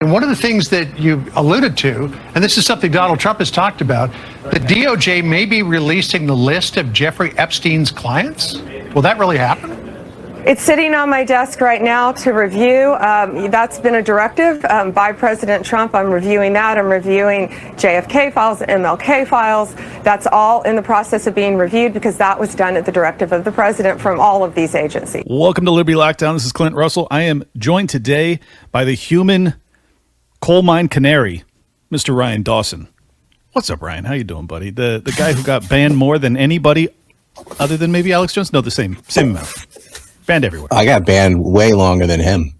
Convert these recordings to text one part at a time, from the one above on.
And one of the things that you alluded to, and this is something Donald Trump has talked about, the DOJ may be releasing the list of Jeffrey Epstein's clients. Will that really happen? It's sitting on my desk right now to review. That's been a directive by President Trump. I'm reviewing that. I'm reviewing JFK files, MLK files. That's all in the process of being reviewed because that was done at the directive of the president from all of these agencies. Welcome to Liberty Lockdown. This is Clint Russell. I am joined today by the human coal mine canary, Mr. Ryan Dawson. What's up, Ryan? How you doing, buddy? The guy who got banned more than anybody other than maybe Alex Jones? No, the same amount. Banned everywhere. I got banned way longer than him.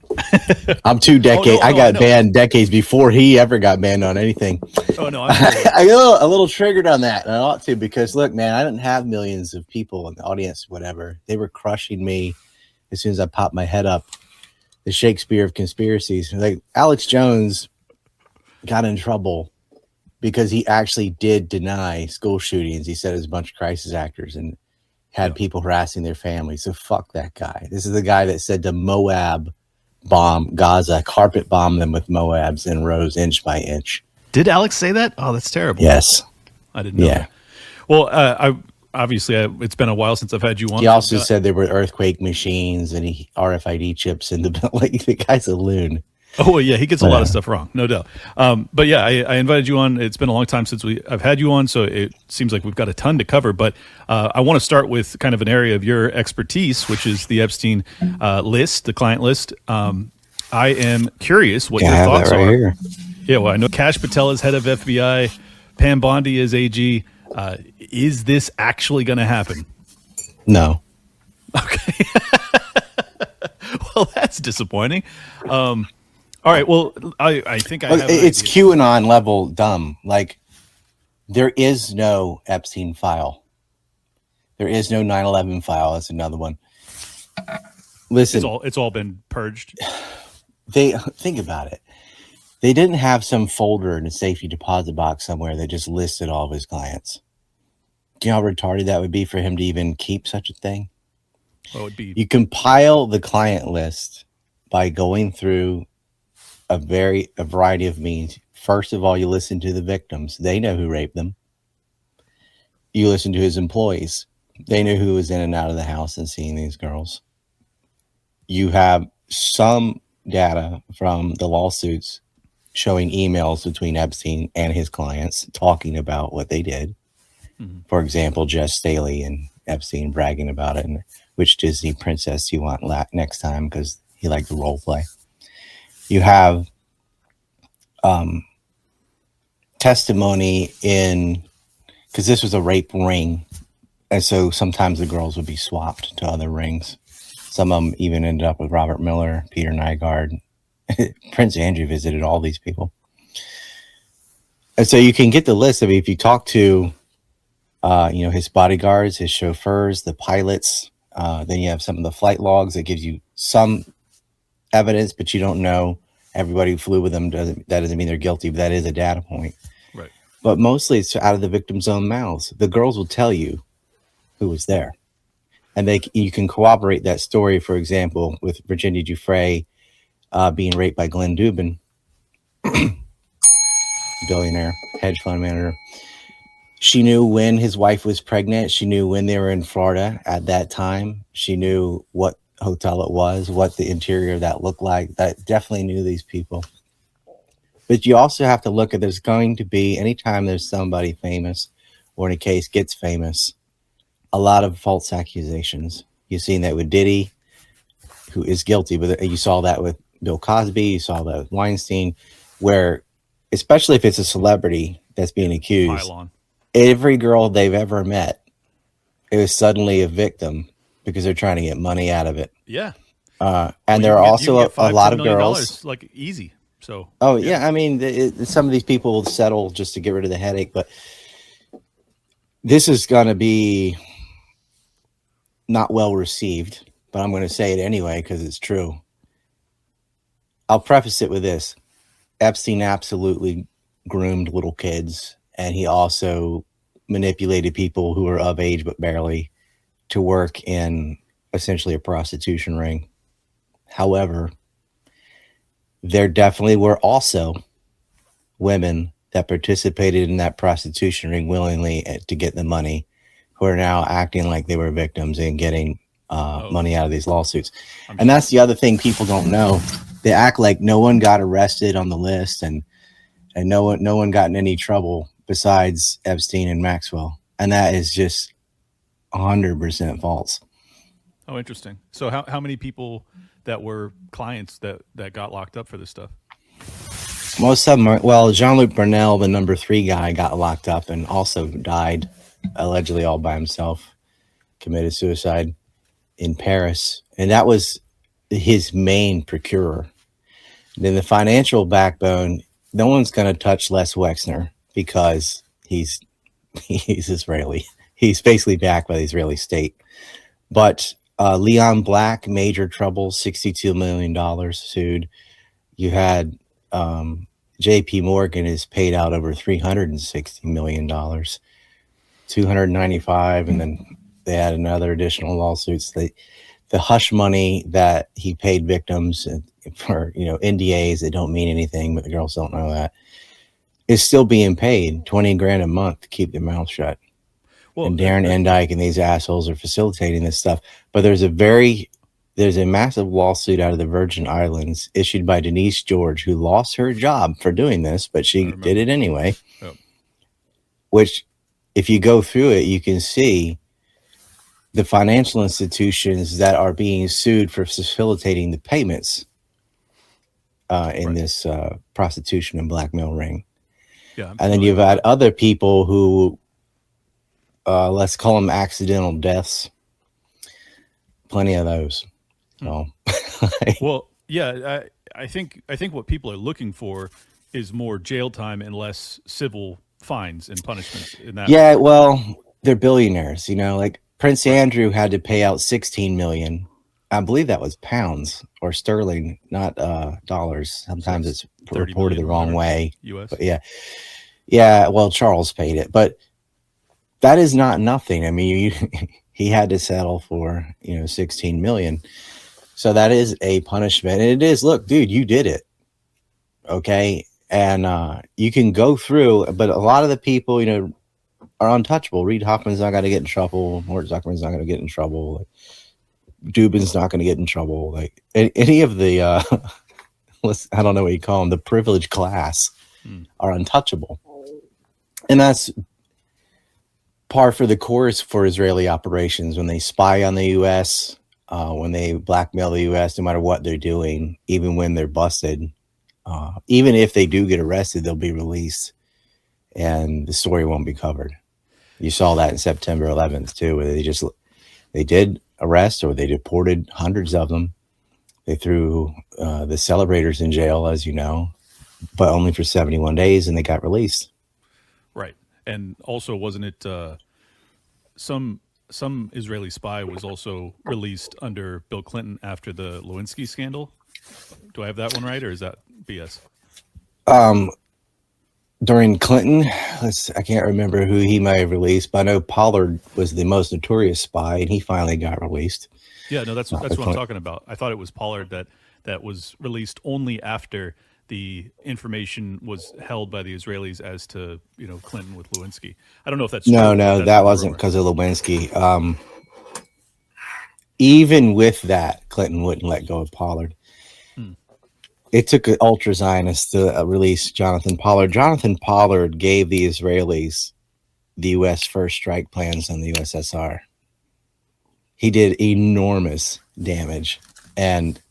I'm 2 decades. I got banned decades before he ever got banned on anything. Oh no, I got a little triggered on that, and I ought to because look, man, I didn't have millions of people in the audience, whatever. They were crushing me as soon as I popped my head up. The Shakespeare of conspiracies. Like Alex Jones got in trouble because he actually did deny school shootings. He said it was a bunch of crisis actors and had people harassing their families. So fuck that guy. This is the guy that said to Moab bomb Gaza, carpet bomb them with Moabs and rose inch by inch. Did Alex say that? Oh, that's terrible. Yes. I didn't know that. Well, it's been a while since I've had you on. He also said there were earthquake machines and RFID chips in the building. The guy's a loon. Oh, well, yeah, he gets a lot of stuff wrong, no doubt. But yeah, I invited you on. It's been a long time since I've had you on, so it seems like we've got a ton to cover. But I want to start with kind of an area of your expertise, which is the Epstein list, the client list. I am curious what your thoughts are. Here. Yeah, well, I know Kash Patel is head of FBI, Pam Bondi is AG. Is this actually going to happen? No. Okay. Well, that's disappointing. All right. Well, I think I have it's QAnon level dumb. Like, there is no Epstein file. There is no 9/11 file. That's another one. Listen, it's all been purged. They think about it. They didn't have some folder in a safety deposit box somewhere that just listed all of his clients. Do you know how retarded that would be for him to even keep such a thing? Well, it would be. You compile the client list by going through a variety of means. First of all, you listen to the victims. They know who raped them. You listen to his employees. They know who was in and out of the house and seeing these girls. You have some data from the lawsuits showing emails between Epstein and his clients talking about what they did. Mm-hmm. For example, Jess Staley and Epstein bragging about it and which Disney princess you want next time because he liked the role play. You have testimony because this was a rape ring. And so sometimes the girls would be swapped to other rings. Some of them even ended up with Robert Miller, Peter Nygaard. Prince Andrew visited all these people. And so you can get the list. I mean, if you talk to, his bodyguards, his chauffeurs, the pilots, then you have some of the flight logs that gives you some evidence, but you don't know everybody who flew with them. That doesn't mean they're guilty, but that is a data point. Right. But mostly it's out of the victim's own mouths. The girls will tell you who was there. And you can corroborate that story, for example, with Virginia Giuffre being raped by Glenn Dubin, billionaire, hedge fund manager. She knew when his wife was pregnant. She knew when they were in Florida at that time. She knew what hotel it was, what the interior of that looked like. That definitely knew these people. But you also have to look at there's going to be, anytime there's somebody famous or in a case gets famous, a lot of false accusations. You've seen that with Diddy, who is guilty, but you saw that with Bill Cosby, you saw that with Weinstein, where, especially if it's a celebrity that's being accused, every girl they've ever met is suddenly a victim because they're trying to get money out of it. Yeah. And there are also a lot of girls. Like easy. So. Oh, yeah. I mean, some of these people will settle just to get rid of the headache, but this is going to be not well received, but I'm going to say it anyway because it's true. I'll preface it with this. Epstein absolutely groomed little kids, and he also manipulated people who were of age but barely to work in essentially a prostitution ring. However, there definitely were also women that participated in that prostitution ring willingly to get the money, who are now acting like they were victims and getting money out of these lawsuits. And that's the other thing people don't know. They act like no one got arrested on the list, and no one got in any trouble besides Epstein and Maxwell. And that is just 100% false. Oh, interesting. So how many people that were clients that got locked up for this stuff? Most of them are, well, Jean-Luc Brunel, the number 3 guy, got locked up and also died, allegedly all by himself, committed suicide in Paris. And that was his main procurer. Then the financial backbone, no one's going to touch Les Wexner because he's Israeli. He's basically backed by the Israeli state. But Leon Black, major trouble, $62 million sued. You had JP Morgan is paid out over $360 million, 295, and then they had another additional lawsuits. The hush money that he paid victims for, NDAs that don't mean anything, but the girls don't know that, is still being paid $20,000 a month to keep their mouth shut. Well, and Darren Endyke and these assholes are facilitating this stuff. But there's a massive lawsuit out of the Virgin Islands issued by Denise George, who lost her job for doing this, but she did it anyway. Yep. Which, if you go through it, you can see the financial institutions that are being sued for facilitating the payments in this prostitution and blackmail ring. Yeah, and then you've had other people who, let's call them accidental deaths. Plenty of those. So, well, yeah, I think what people are looking for is more jail time and less civil fines and punishments in that. Yeah, well, they're billionaires, like Prince Andrew had to pay out 16 million. I believe that was pounds or sterling, not dollars. Sometimes it's reported the wrong way. US. But yeah. Well, Charles paid it, but that is not nothing. I mean, he had to settle for 16 million. So that is a punishment. And it is, look, dude, you did it. Okay. And you can go through, but a lot of the people, are untouchable. Reed Hoffman's not going to get in trouble. Mort Zuckerman's not going to get in trouble. Like, Dubin's not going to get in trouble. Like any of the, I don't know what you call them, the privileged class are untouchable. And that's par for the course for Israeli operations. When they spy on the U.S., when they blackmail the U.S., no matter what they're doing, even when they're busted, even if they do get arrested, they'll be released and the story won't be covered. You saw that in September 11th too, where they did arrest, or they deported hundreds of them. They threw the celebrators in jail, as you know, but only for 71 days, and they got released. Right. And also, wasn't it some Israeli spy was also released under Bill Clinton after the Lewinsky scandal? Do I have that one right, or is that BS? During Clinton, I can't remember who he may have released, but I know Pollard was the most notorious spy, and he finally got released. Yeah, no, that's what I'm talking about. I thought it was Pollard that was released only after the information was held by the Israelis as to Clinton with Lewinsky. I don't know if that's true. No, that wasn't because of Lewinsky. Even with that, Clinton wouldn't let go of Pollard. It took an ultra-Zionist to release Jonathan Pollard. Jonathan Pollard gave the Israelis the U.S. first strike plans on the USSR. He did enormous damage. And,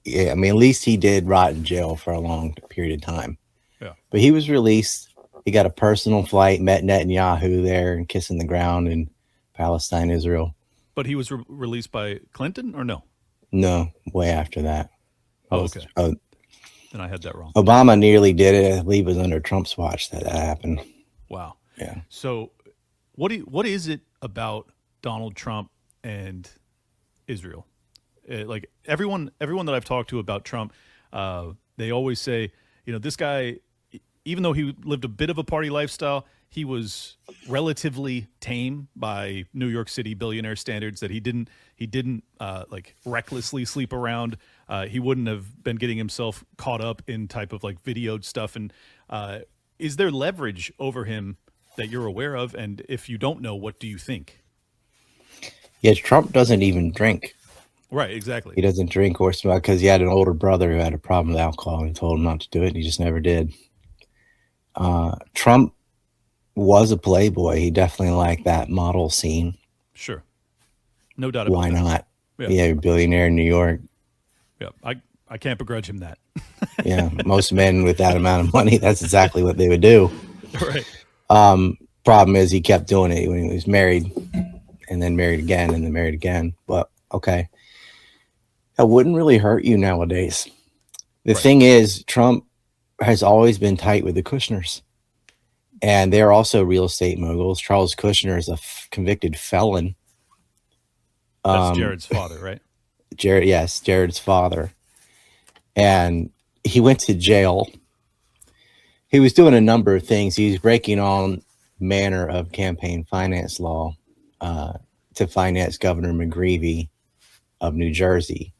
at least he did rot in jail for a long period of time. Yeah. But he was released. He got a personal flight, met Netanyahu there and kissing the ground in Palestine, Israel. But he was released by Clinton or no? No, way after that. Okay. Then I had that wrong. Obama nearly did it. I believe it was under Trump's watch that happened. Wow. Yeah. So what is it about Donald Trump and Israel? Like everyone that I've talked to about Trump, they always say, this guy, even though he lived a bit of a party lifestyle, he was relatively tame by New York City billionaire standards, that he didn't like recklessly sleep around. He wouldn't have been getting himself caught up in type of like videoed stuff. And is there leverage over him that you're aware of? And if you don't know, what do you think? Yeah, Trump doesn't even drink. Right, exactly. He doesn't drink or smoke because he had an older brother who had a problem with alcohol and told him not to do it, and he just never did. Trump was a playboy. He definitely liked that model scene. Sure. No doubt about Why that. not? Yeah. Yeah, a billionaire in New York. Yeah, I can't begrudge him that. Yeah, most men with that amount of money, that's exactly what they would do. Right. Problem is he kept doing it when he was married and then married again and then married again. But okay. That wouldn't really hurt you nowadays. The thing is, Trump has always been tight with the Kushners. And they're also real estate moguls. Charles Kushner is a convicted felon. That's Jared's father, right? Jared's father. And he went to jail. He was doing a number of things. He was breaking all manner of campaign finance law to finance Governor McGreevey of New Jersey.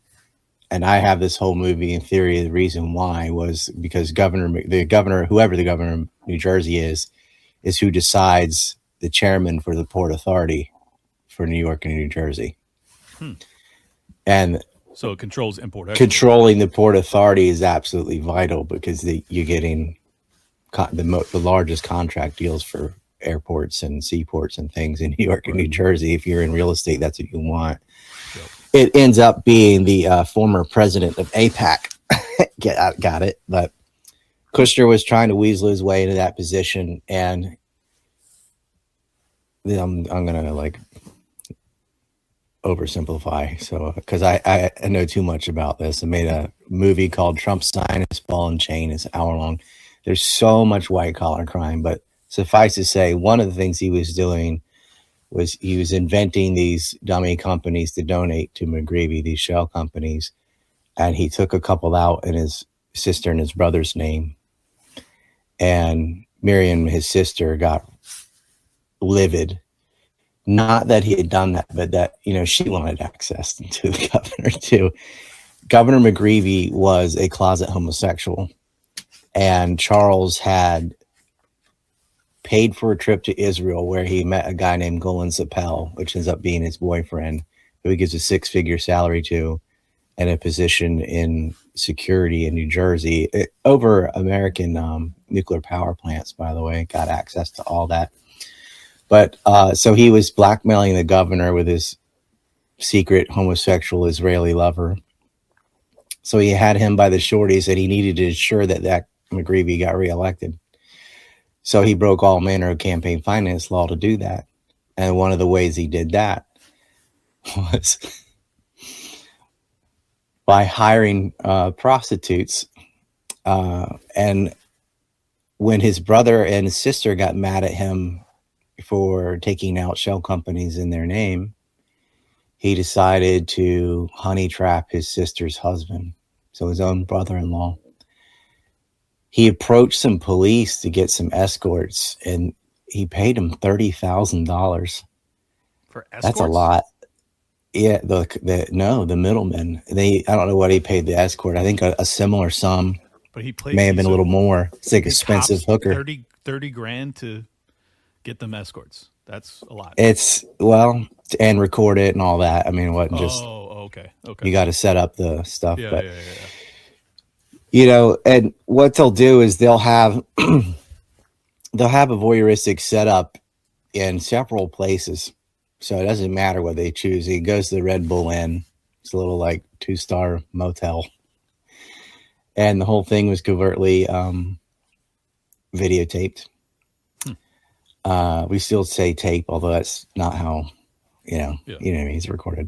And I have this whole movie in theory. The reason why was because whoever the governor of New Jersey is who decides the chairman for the Port Authority for New York and New Jersey. And so it controls import. Controlling the Port Authority is absolutely vital because you're getting the largest contract deals for airports and seaports and things in New York and New Jersey. If you're in real estate, that's what you want. Yep. It ends up being the former president of AIPAC. Got it. But Kushner was trying to weasel his way into that position. And I'm going to like oversimplify. So, because I know too much about this. I made a movie called Trump's Sinus Ball and Chain. It's an hour long. There's so much white collar crime, but suffice to say, one of the things he was doing was he was inventing these dummy companies to donate to McGreevey, these shell companies. And he took a couple out in his sister and his brother's name. And Miriam, his sister, got livid. Not that he had done that, but that, she wanted access to the governor too. Governor McGreevey was a closet homosexual. And Charles had paid for a trip to Israel where he met a guy named Golan Sapel, which ends up being his boyfriend, who he gives a 6-figure salary to and a position in security in New Jersey over American nuclear power plants, by the way, got access to all that. But so he was blackmailing the governor with his secret homosexual Israeli lover. So he had him by the shorties that he needed to ensure that McGreevey got reelected. So he broke all manner of campaign finance law to do that. And one of the ways he did that was by hiring prostitutes. And when his brother and his sister got mad at him for taking out shell companies in their name, he decided to honey trap his sister's husband, so his own brother-in-law. He approached some police to get some escorts, and he paid him $30,000. For escorts? That's a lot. Yeah, the middlemen. I don't know what he paid the escort. I think a similar sum. But he may have been a little more. It's like expensive hooker. 30 grand to get them escorts. That's a lot. And record it and all that. I mean, it wasn't just. Oh, okay. You got to set up the stuff. Yeah, but, yeah. And what they'll do is they'll have a voyeuristic setup in several places. So it doesn't matter what they choose. He goes to the Red Bull Inn. It's a little like 2-star motel. And the whole thing was covertly videotaped. We still say tape, although that's not how, he's recorded.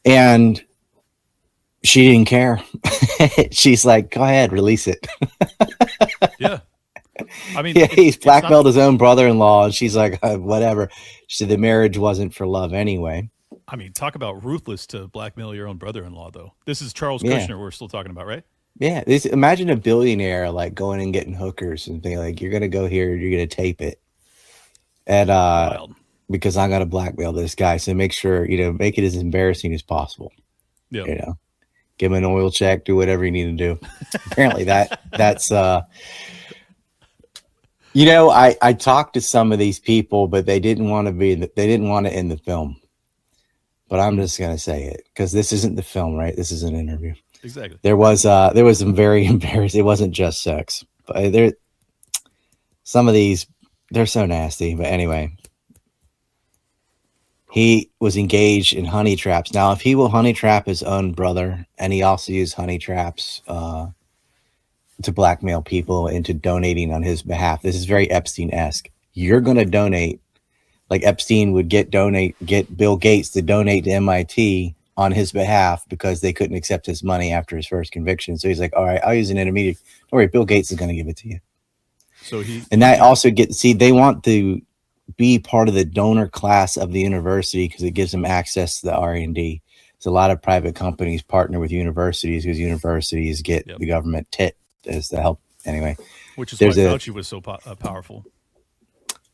And she didn't care. She's like, go ahead, release it. Yeah. I mean, he's blackmailed his own brother-in-law, and she's like, whatever. She said the marriage wasn't for love anyway. I mean, talk about ruthless to blackmail your own brother-in-law, though. This is Charles Kushner we're still talking about, right? Yeah, imagine a billionaire like going and getting hookers and being like, "You're gonna go here, you're gonna tape it," and Wild. because I'm gonna blackmail this guy, so make sure make it as embarrassing as possible. Yeah. Give him an oil check, do whatever you need to do. Apparently, that's I talked to some of these people, but they didn't want to they didn't want it in the film. But I'm just gonna say it because this isn't the film, right? This is an interview. Exactly. There was some very embarrassing. It wasn't just sex, but some of these they're so nasty. But anyway, he was engaged in honey traps. Now, if he will honey trap his own brother, and he also used honey traps to blackmail people into donating on his behalf, this is very Epstein-esque. You're going to donate, like Epstein would get Bill Gates to donate to MIT on his behalf because they couldn't accept his money after his first conviction. So he's like, all right, I'll use an intermediary. Don't worry, Bill Gates is going to give it to you. So that also they want to be part of the donor class of the university because it gives them access to the R&D. So a lot of private companies partner with universities because universities get the government tit as the help. Anyway, which is why Fauci was so powerful.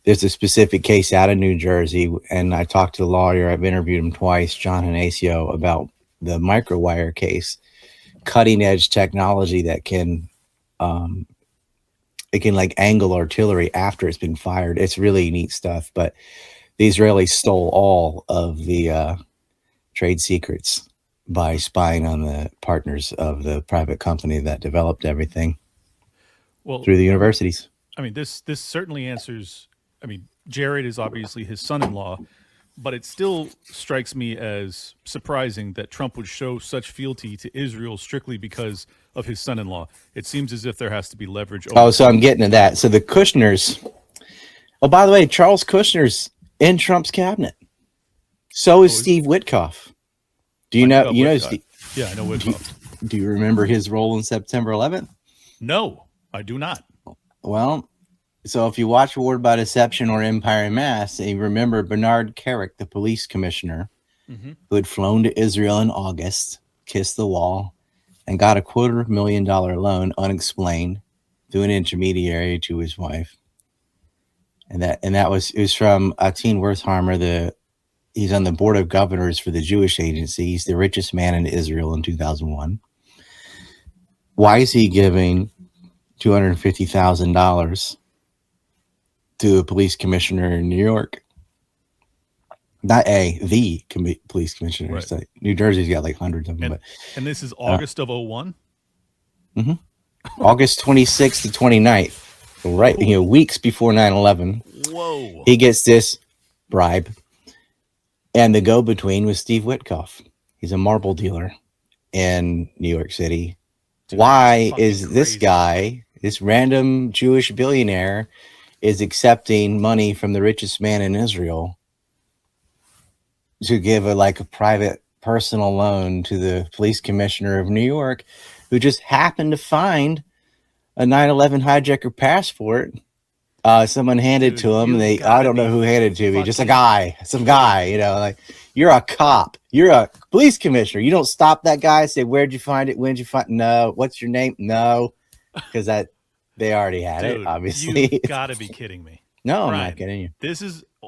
There's a specific case out of New Jersey, and I talked to the lawyer. I've interviewed him twice, John Hanacio, about the microwire case, cutting edge technology that can like angle artillery after it's been fired. It's really neat stuff. But the Israelis stole all of the trade secrets by spying on the partners of the private company that developed everything through the universities. I mean, this certainly answers. I mean, Jared is obviously his son-in-law, but it still strikes me as surprising that Trump would show such fealty to Israel strictly because of his son-in-law. It seems as if there has to be leverage. So I'm getting to that. So the Kushners. Oh, by the way, Charles Kushner's in Trump's cabinet. So is Steve Witkoff. Do you know? Steve? Yeah, I know Witkoff. Do you remember his role in September 11th? No, I do not. Well. So if you watch Ward by Deception or Empire in Mass, you remember Bernard Kerik, the police commissioner, who had flown to Israel in August, kissed the wall, and got a $250,000 loan unexplained through an intermediary to his wife. And it was from Atin Wertheimer. He's on the board of governors for the Jewish Agency. He's the richest man in Israel in 2001. Why is he giving $250,000 to a police commissioner in New York? Not the police commissioner. Right. So New Jersey's got like hundreds of them. And this is August of 01? Mm-hmm. August 26th to 29th. Right, weeks before 9/11. Whoa. He gets this bribe. And the go-between was Steve Witkoff. He's a marble dealer in New York City. Dude, why is this guy, this random Jewish billionaire, is accepting money from the richest man in Israel to give a private personal loan to the police commissioner of New York, who just happened to find a 9/11 hijacker passport. Someone handed to him. I don't know who handed it to me. Just some guy, you're a cop. You're a police commissioner. You don't stop that guy and say, where'd you find it? When'd you find it? No. What's your name? No. Because they already had it, obviously. You've got to be kidding me. No, Brian, I'm not kidding you.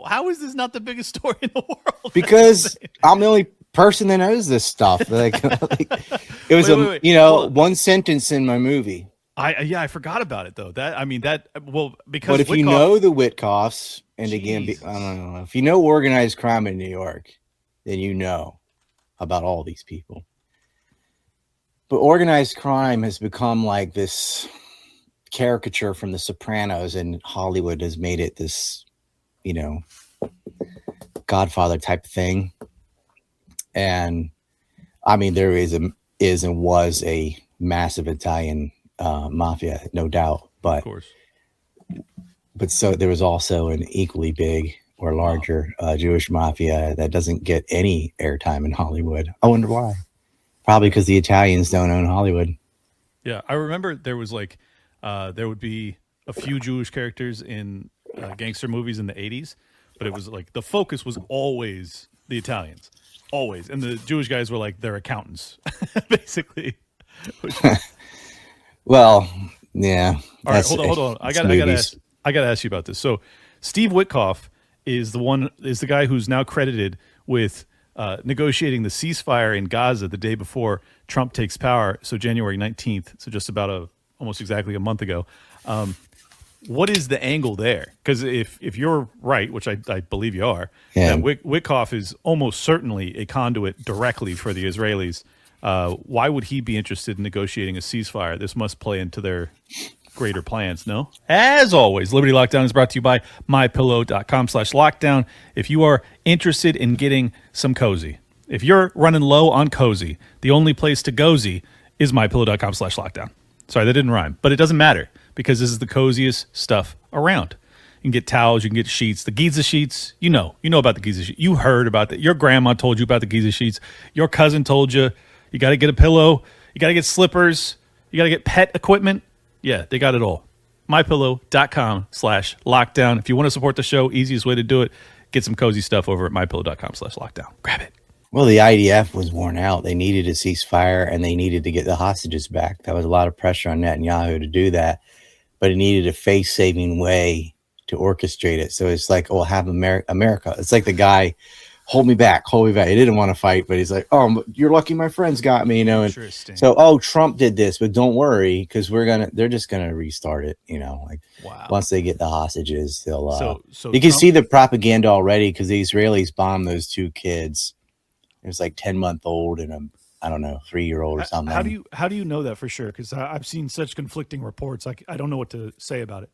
How is this not the biggest story in the world? Because I'm the only person that knows this stuff. It was one sentence in my movie. I forgot about it though. Because. But if you know the Witkoffs, and again, I don't know, if you know organized crime in New York, then you know about all these people. But organized crime has become like this caricature from The Sopranos, and Hollywood has made it this, Godfather type thing. And I mean, there is and was a massive Italian mafia, no doubt, but of course. But so there was also an equally big or larger Jewish mafia that doesn't get any airtime in Hollywood. I wonder why. Probably because the Italians don't own Hollywood. Yeah, I remember there was there would be a few Jewish characters in gangster movies in the 80s, but it was the focus was always the Italians, always, and the Jewish guys were their accountants, basically. Well, yeah. All right, hold on. I gotta ask you about this. So, Steve Witkoff is the guy who's now credited with negotiating the ceasefire in Gaza the day before Trump takes power. So January 19th. So just about almost exactly a month ago. What is the angle there? Because if you're right, which I believe you are, Yeah. that Witkoff is almost certainly a conduit directly for the Israelis. Why would he be interested in negotiating a ceasefire? This must play into their greater plans, no? As always, Liberty Lockdown is brought to you by mypillow.com/lockdown. If you are interested in getting some cozy, if you're running low on cozy, the only place to gozy is mypillow.com/lockdown. Sorry, that didn't rhyme, but it doesn't matter because this is the coziest stuff around. You can get towels, you can get sheets. The Giza sheets, you know about the Giza sheets. You heard about that. Your grandma told you about the Giza sheets. Your cousin told you. You got to get a pillow. You got to get slippers. You got to get pet equipment. Yeah, they got it all. mypillow.com/lockdown. If you want to support the show, easiest way to do it, get some cozy stuff over at mypillow.com/lockdown. Grab it. Well, the IDF was worn out. They needed a ceasefire and they needed to get the hostages back. That was a lot of pressure on Netanyahu to do that, but it needed a face-saving way to orchestrate it. So it's like, oh, have America. It's like the guy, hold me back. He didn't want to fight, but he's like, oh, you're lucky my friends got me, And so, Trump did this, but don't worry, because they're just gonna restart it, Wow. Once they get the hostages, they'll. So you can see the propaganda already because the Israelis bombed those two kids. It was like 10-month-old and a 3-year-old or something. How do you know that for sure? Because I've seen such conflicting reports. I don't know what to say about it.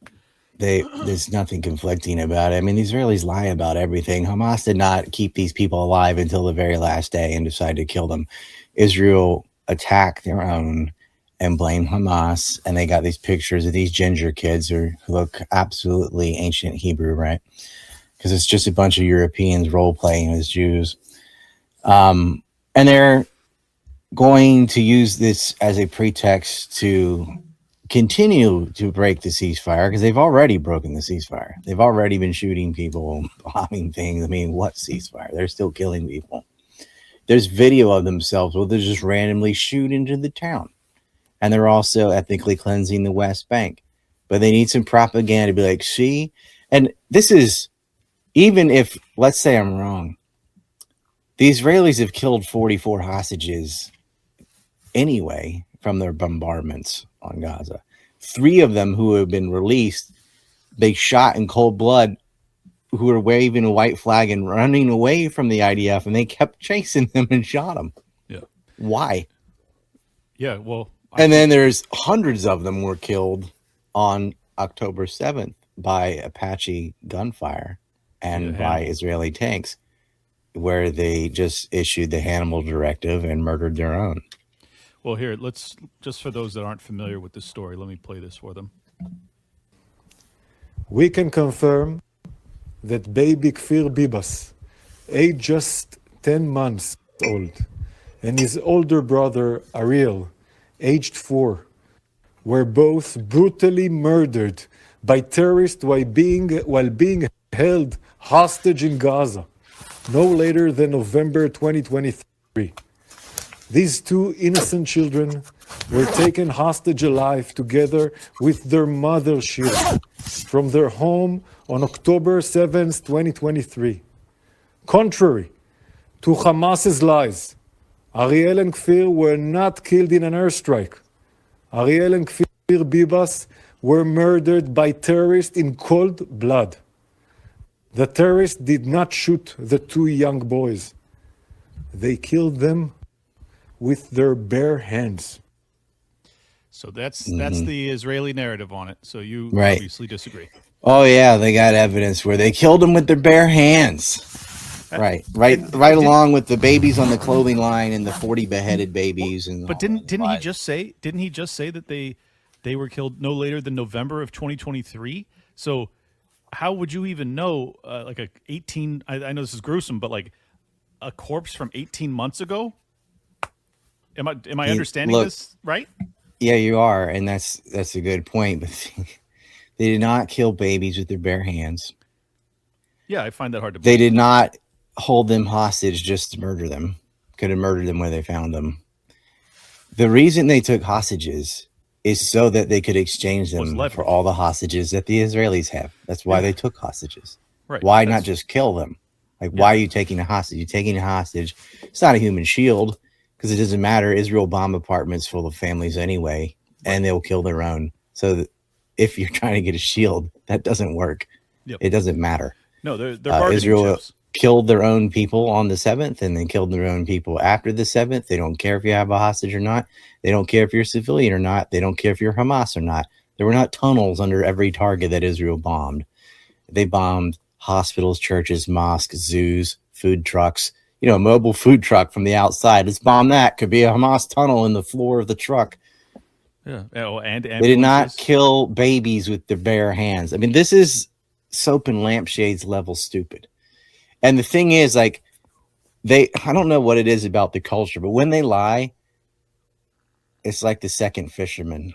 There's nothing conflicting about it. I mean, the Israelis lie about everything. Hamas did not keep these people alive until the very last day and decided to kill them. Israel attacked their own and blamed Hamas. And they got these pictures of these ginger kids who look absolutely ancient Hebrew, right? Because it's just a bunch of Europeans role-playing as Jews. And they're going to use this as a pretext to continue to break the ceasefire because they've already broken the ceasefire. They've already been shooting people, bombing things. I mean, what ceasefire? They're still killing people. There's video of themselves where they just randomly shoot into the town. And they're also ethnically cleansing the West Bank. But they need some propaganda to be like, see? And this is, even if, let's say I'm wrong, the Israelis have killed 44 hostages anyway from their bombardments on Gaza. 3 of them who have been released, they shot in cold blood, who were waving a white flag and running away from the IDF, and they kept chasing them and shot them. Yeah. Why? Yeah, well. And then there's hundreds of them were killed on October 7th by Apache gunfire and by Israeli tanks, where they just issued the Hannibal Directive and murdered their own. Well, here, let's, just for those that aren't familiar with this story, let me play this for them. We can confirm that baby Kfir Bibas, aged just 10 months old, and his older brother Ariel, aged 4, were both brutally murdered by terrorists while being held hostage in Gaza, no later than November 2023. These 2 innocent children were taken hostage alive together with their mother, Shira, from their home on October 7th, 2023. Contrary to Hamas's lies, Ariel and Kfir were not killed in an airstrike. Ariel and Kfir Bibas were murdered by terrorists in cold blood. The terrorists did not shoot the 2 young boys. They killed them with their bare hands. So that's the Israeli narrative on it. So you obviously disagree. Oh yeah, they got evidence where they killed them with their bare hands. Right along with the babies on the clothing line and the 40 beheaded babies. And but didn't he just say that they were killed no later than November of 2023? So how would you even know like a 18? I know this is gruesome, but like a corpse from 18 months ago. Am I understanding this right? Yeah, you are, and that's a good point. But they did not kill babies with their bare hands. Yeah, I find that hard to believe. They did not hold them hostage just to murder them. Could have murdered them where they found them. The reason they took hostages is so that they could exchange them leverage. for all the hostages that the Israelis have. That's why they took hostages. Right. Why not just kill them? Like, why are you taking a hostage? You're taking a hostage. It's not a human shield because it doesn't matter. Israel bomb apartments full of families anyway, and they'll kill their own. So if you're trying to get a shield, that doesn't work. Yep. It doesn't matter. No, they're bargaining Israel chips. killed their own people on the 7th and then killed their own people after the 7th. They don't care if you have a hostage or not. They don't care if you're a civilian or not. They don't care if you're Hamas or not. There were not tunnels under every target that Israel bombed. They bombed hospitals, churches, mosques, zoos, food trucks. You know, a mobile food truck from the outside. Let's bomb that. Could be a Hamas tunnel in the floor of the truck. Yeah. Oh, and they did not ambulances. kill babies with their bare hands. I mean, this is soap and lampshades level stupid. And the thing is, like, I don't know what it is about the culture, but when they lie, it's like the second fisherman.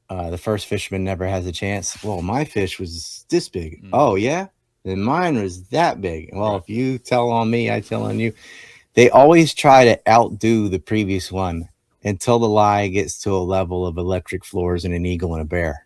The first fisherman never has a chance. Well, my fish was this big. Oh, yeah? Then mine was that big. Well, if you tell on me, I tell on you. They always try to outdo the previous one until the lie gets to a level of electric floors and an eagle and a bear.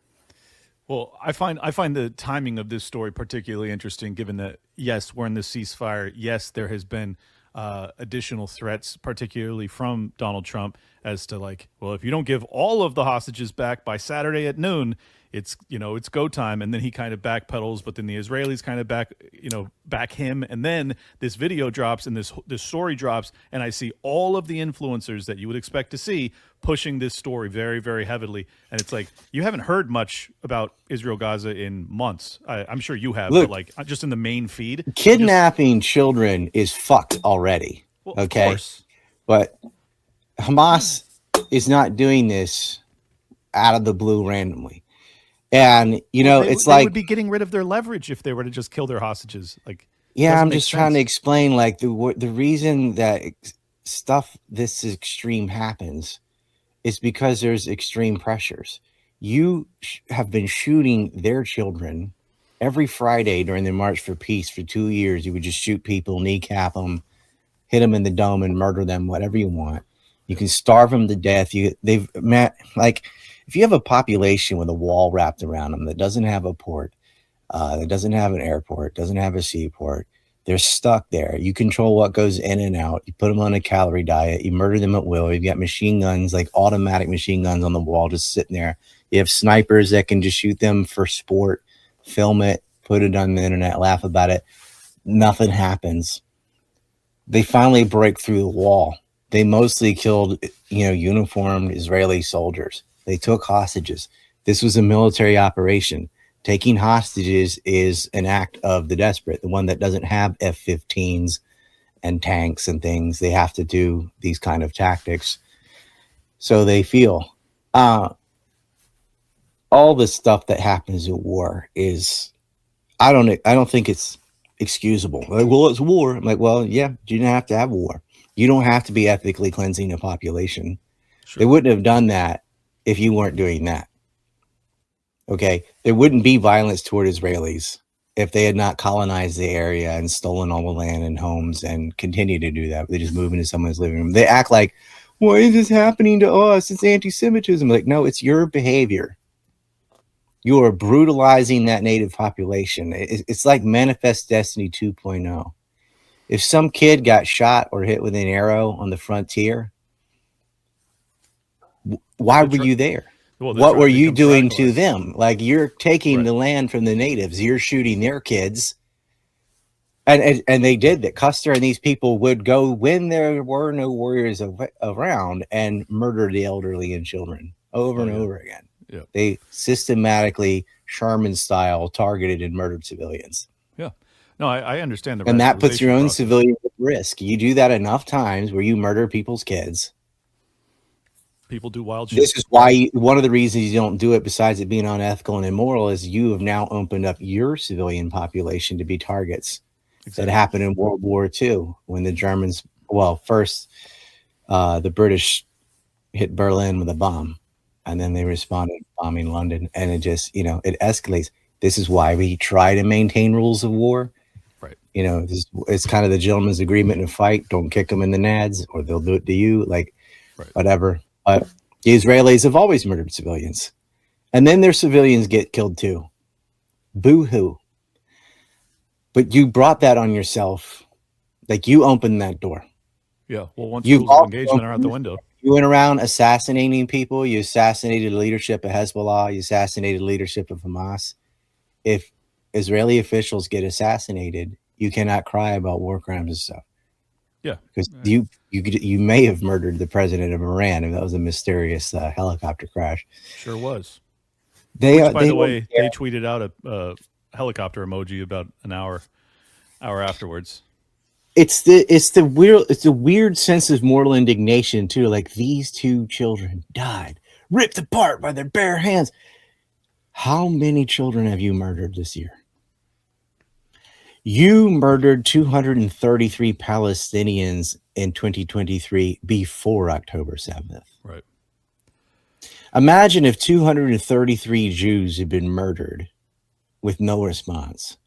Well, I find the timing of this story particularly interesting, given that, yes, we're in the ceasefire. Yes, there has been additional threats, particularly from Donald Trump, as to like, well, if you don't give all of the hostages back by Saturday at noon, it's go time. And then he kind of backpedals, but then the Israelis kind of back him. And then this video drops and this story drops, and I see all of the influencers that you would expect to see pushing this story very, very heavily. And it's like, you haven't heard much about Israel Gaza in months. I'm sure you have, Look, but like just in the main feed. Kidnapping children is fucked already. Well, okay. Of course. But Hamas is not doing this out of the blue randomly. And, it's like, they would be getting rid of their leverage if they were to just kill their hostages. Like, yeah, I'm just trying to explain, like, the reason that stuff this extreme happens is because there's extreme pressures. You have been shooting their children every Friday during the March for Peace for 2 years. You would just shoot people, kneecap them, hit them in the dome and murder them, whatever you want. You can starve them to death. If you have a population with a wall wrapped around them that doesn't have a port, that doesn't have an airport, doesn't have a seaport, they're stuck there. You control what goes in and out. You put them on a calorie diet. You murder them at will. You've got machine guns, like automatic machine guns on the wall, just sitting there. You have snipers that can just shoot them for sport, film it, put it on the internet, laugh about it. Nothing happens. They finally break through the wall. They mostly killed, uniformed Israeli soldiers. They took hostages. This was a military operation. Taking hostages is an act of the desperate, the one that doesn't have F-15s and tanks and things. They have to do these kind of tactics. So they feel all the stuff that happens in war is, I don't think it's excusable. Like, well, it's war. I'm like, well, yeah, you don't have to have war. You don't have to be ethically cleansing a population. Sure. They wouldn't have done that if you weren't doing that. Okay, there wouldn't be violence toward Israelis if they had not colonized the area and stolen all the land and homes and continue to do that. They just move into someone's living room. They act like, why is this happening to us? It's anti-Semitism. Like, no, it's your behavior. You are brutalizing that native population. It's like Manifest Destiny 2.0. If some kid got shot or hit with an arrow on the frontier, why were you there? Well, what were you doing to them? Like, you're taking the land from the natives. You're shooting their kids. And they did that. Custer and these people would go when there were no warriors around and murder the elderly and children over and over again. Yeah. They systematically, Sherman style, targeted and murdered civilians. Yeah. No, I understand. And that puts your own civilians at risk. You do that enough times where you murder people's kids. People do wild shit. This is why one of the reasons you don't do it, besides it being unethical and immoral, is you have now opened up your civilian population to be targets. Exactly. That happened in World War II when the Germans, first the British hit Berlin with a bomb, and then they responded bombing London, and it just, it escalates. This is why we try to maintain rules of war. Right. It's kind of the gentleman's agreement in a fight. Don't kick them in the nads or they'll do it to you. Like, whatever. But The Israelis have always murdered civilians. And then their civilians get killed too. Boo-hoo. But you brought that on yourself. Like, you opened that door. Yeah. Well, once You've rules of also engagement are out the window. You went around assassinating people. You assassinated the leadership of Hezbollah. You assassinated leadership of Hamas. If Israeli officials get assassinated, you cannot cry about war crimes and stuff. Yeah. Because you may have murdered the president of Iran if that was a mysterious helicopter crash. Sure was. By the way, they tweeted out a helicopter emoji about an hour afterwards. It's the weird sense of moral indignation too. Like, these two children died, ripped apart by their bare hands. How many children have you murdered this year? You murdered 233 Palestinians in 2023 before October 7th. Right. Imagine if 233 Jews had been murdered with no response,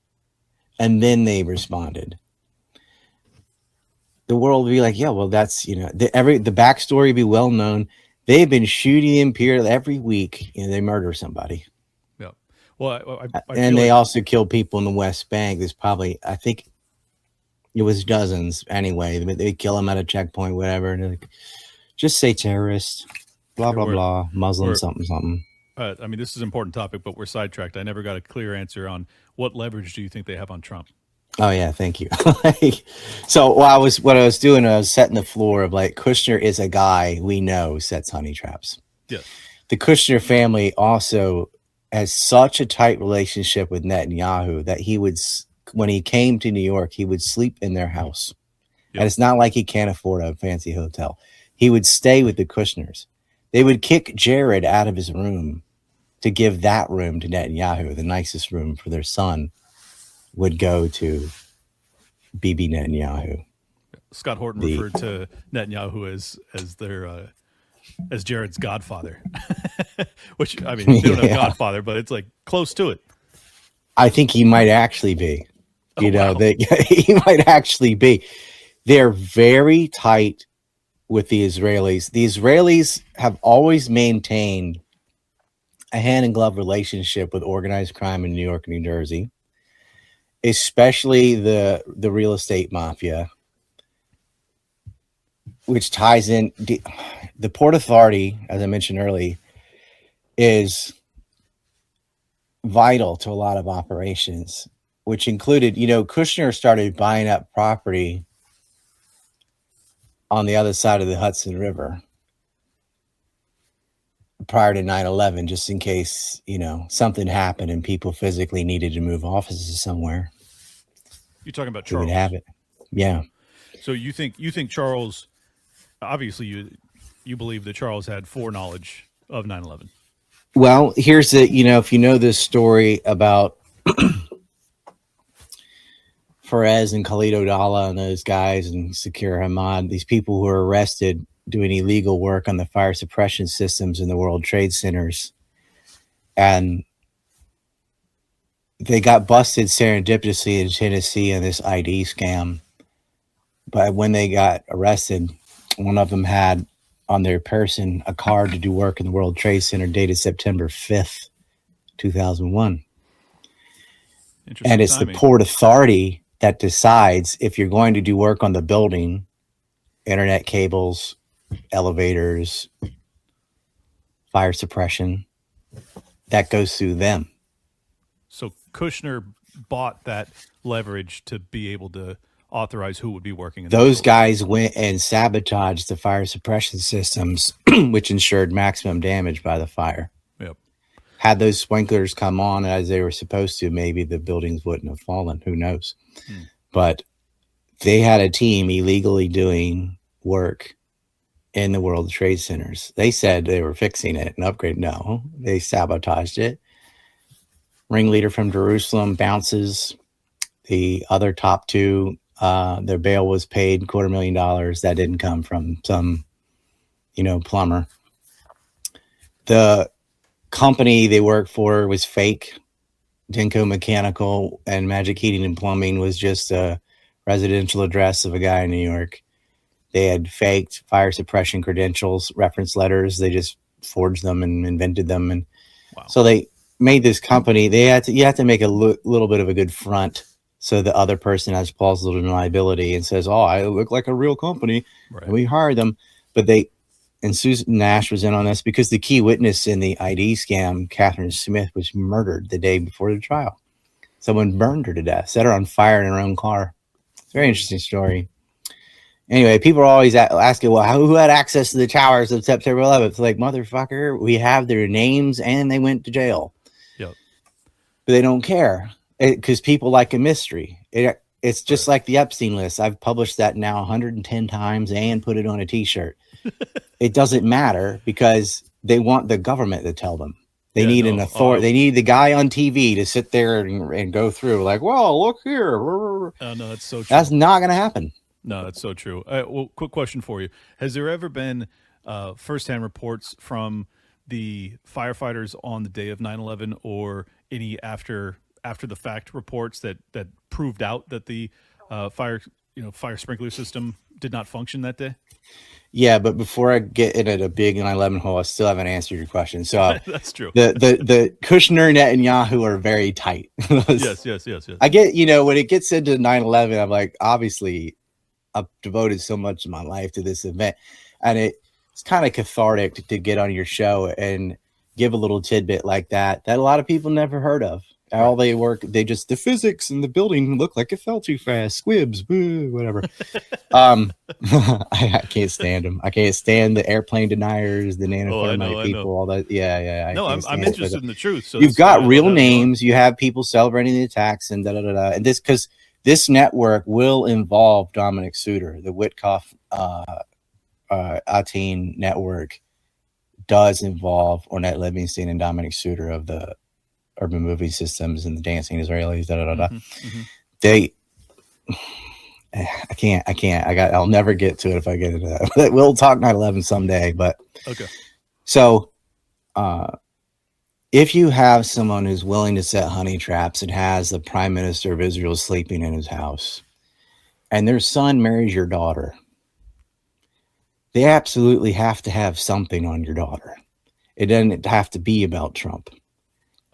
and then they responded. The world would be like, yeah, well, that's, the backstory would be well known. They've been shooting in period every week, and they murder somebody. Yeah. Well, and they also kill people in the West Bank. There's probably, I think it was dozens anyway. They kill them at a checkpoint, whatever. And like, just say terrorist, blah, blah, blah, Muslim, something. I mean, this is an important topic, but we're sidetracked. I never got a clear answer on what leverage do you think they have on Trump? Oh yeah, thank you. So what I was doing, I was setting the floor of, like, Kushner is a guy we know sets honey traps. Yes. The Kushner family also has such a tight relationship with Netanyahu that he would, when he came to New York, he would sleep in their house. Yep. And it's not like he can't afford a fancy hotel. He would stay with the Kushners. They would kick Jared out of his room to give that room to Netanyahu, the nicest room for their son would go to Bibi Netanyahu. Scott Horton referred to Netanyahu as Jared's godfather, which, I mean, they don't have godfather, but it's like close to it. I think he might actually be. He might actually be. They're very tight with the Israelis. The Israelis have always maintained a hand in glove relationship with organized crime in New York and New Jersey, especially the real estate mafia, which ties in the Port Authority, as I mentioned earlier, is vital to a lot of operations, which included, Kushner started buying up property on the other side of the Hudson River prior to 9/11, just in case, something happened and people physically needed to move offices somewhere. You're talking about Charles. He would have it. Yeah. So you think Charles, obviously you believe that Charles had foreknowledge of 9/11. Well, here's the, if you know this story about Perez and Khalid Odala and those guys and Sakir Hamad, these people who were arrested doing illegal work on the fire suppression systems in the World Trade Centers. And they got busted serendipitously in Tennessee on this ID scam. But when they got arrested, one of them had on their person a card to do work in the World Trade Center dated September 5th, 2001. And it's timing. The Port Authority that decides if you're going to do work on the building, internet cables, elevators, fire suppression, that goes through them. So Kushner bought that leverage to be able to authorize who would be working in those guys went and sabotaged the fire suppression systems, which ensured maximum damage by the fire. Yep. Had those sprinklers come on as they were supposed to, maybe the buildings wouldn't have fallen. Who knows? But they had a team illegally doing work in the World Trade Centers. They said they were fixing it and upgrading. No, they sabotaged it. Ringleader from Jerusalem bounces. The other top two, their bail was paid $250,000. That didn't come from some, plumber. The company they worked for was fake. Denko Mechanical and Magic Heating and Plumbing was just a residential address of a guy in New York. They had faked fire suppression credentials, reference letters. They just forged them and invented them. And Wow. so they made this company. You have to make a little bit of a good front, so the other person has plausible deniability and says, "Oh, I look like a real company," Right. and we hired them. But and Susan Nash was in on this because the key witness in the ID scam, Catherine Smith, was murdered the day before the trial. Someone burned her to death, set her on fire in her own car. It's a very interesting story. Anyway, people are always asking, well, who had access to the towers of September 11th? It's like, motherfucker, we have their names and they went to jail. Yep. But they don't care because people like a mystery. It's just like the Epstein list. I've published that now 110 times and put it on a t-shirt. It doesn't matter because they want the government to tell them. They need an authority. They need the guy on TV to sit there and go through like, well, look here. No, that's so true. That's not going to happen. No, that's so true. Well, quick question for you. Has there ever been firsthand reports from the firefighters on the day of 9/11 or any after the fact reports that proved out that the fire sprinkler system did not function that day? Yeah, but before I get into a big 9/11 hole, I still haven't answered your question. So that's true. The Kushner Netanyahu are very tight. Yes. I get, when it gets into 9/11, I'm like, obviously, I've devoted so much of my life to this event, and it's kind of cathartic to get on your show and give a little tidbit like that a lot of people never heard of. All the physics in the building look like it fell too fast. Squibs, boo, whatever. I can't stand them. I can't stand the airplane deniers, the nanothermite people, all that. Yeah. No, I'm interested in the truth. So you've got real names. You have people celebrating the attacks and da-da-da-da. And because this network will involve Dominic Suter, the Witkoff Atin network does involve Ornette Livingston and Dominic Suter of the Urban Movie Systems and the Dancing Israelis, I can't. I'll never get to it if I get into that. We'll talk 9/11 someday, but okay. So, if you have someone who's willing to set honey traps and has the Prime Minister of Israel sleeping in his house, and their son marries your daughter, they absolutely have to have something on your daughter. It doesn't have to be about Trump.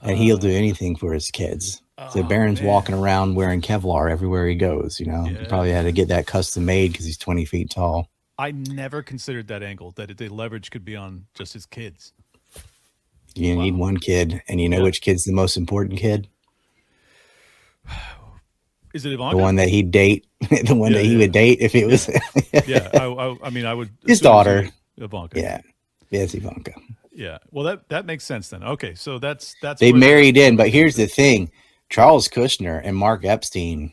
And he'll do anything for his kids. So Barron's walking around wearing Kevlar everywhere he goes. He probably had to get that custom made because he's 20 feet tall. I never considered that angle, that the leverage could be on just his kids. You need one kid, and which kid's the most important kid? Is it Ivanka? The one that he'd date, the one that he would date if it was. I would. His daughter. Ivanka. Yeah, it's Ivanka. Yeah, well, that makes sense then. Okay, so that's they married in, but here's the thing: Charles Kushner and Mark Epstein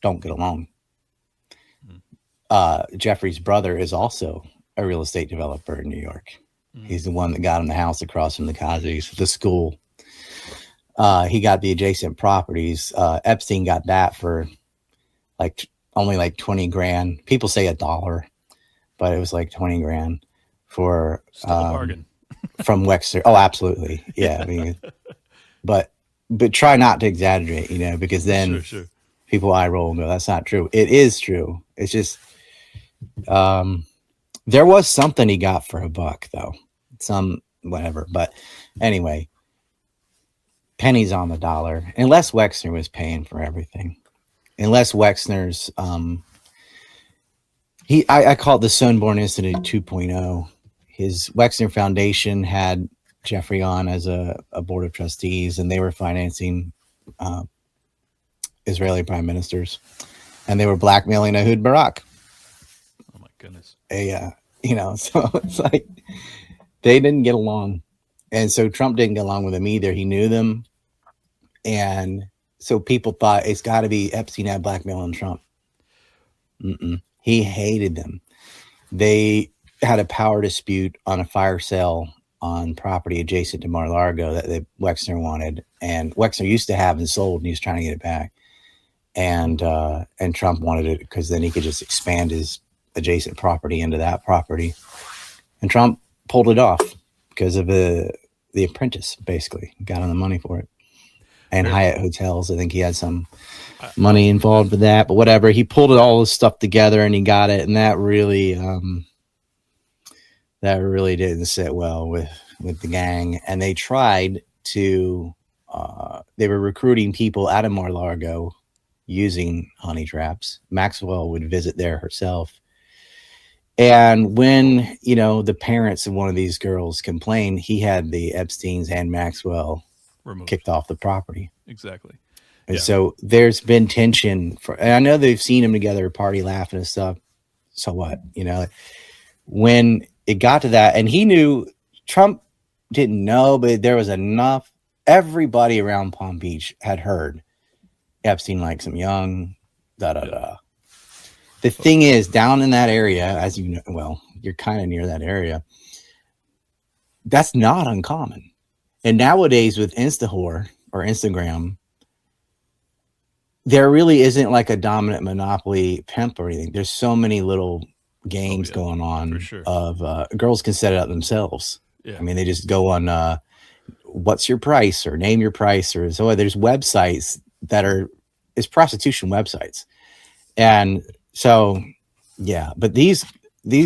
don't get along. Jeffrey's brother is also a real estate developer in New York. He's the one that got him the house across from the Kazis, the school. He got the adjacent properties. Epstein got that for only 20 grand. People say $1, but it was like 20 grand for still a bargain. From Wexner. Oh, absolutely. Yeah. I mean, but try not to exaggerate, because then people eye roll and go, that's not true. It is true. It's just, there was something he got for $1 though. Some whatever. But anyway, pennies on the dollar, unless Wexner was paying for everything. Unless Wexner's, I call it the Sonborn Institute 2.0. His Wexner Foundation had Jeffrey on as a board of trustees, and they were financing Israeli prime ministers, and they were blackmailing Ehud Barak. Oh my goodness! So it's like they didn't get along, and so Trump didn't get along with them either. He knew them, and so people thought it's got to be Epstein had blackmailing Trump. He hated them. They had a power dispute on a fire sale on property adjacent to Mar-a-Lago that Wexner wanted, and Wexner used to have and sold, and he was trying to get it back. And Trump wanted it because then he could just expand his adjacent property into that property. And Trump pulled it off because of the Apprentice, basically got on the money for it. And Hyatt Hotels, I think he had some money involved with that, but whatever. He pulled all this stuff together and he got it, and that really that really didn't sit well with the gang, and they tried to. They were recruiting people out of Mar-a-Lago using honey traps. Maxwell would visit there herself. And when, the parents of one of these girls complained, he had the Epsteins and Maxwell Removed. kicked off the property. Exactly. And so there's been tension and I know they've seen them together, party laughing and stuff. So what, when it got to that, and he knew, Trump didn't know, but there was enough. Everybody around Palm Beach had heard Epstein likes him young, The thing is, down in that area, as you know, well, you're kind of near that area. That's not uncommon. And nowadays with Instawhore or Instagram, there really isn't like a dominant monopoly pimp or anything. There's so many little games going on for sure. of girls can set it up themselves. Yeah. I mean, they just go on what's your price or name your price or so. There's websites that it's prostitution websites. And so, yeah, but these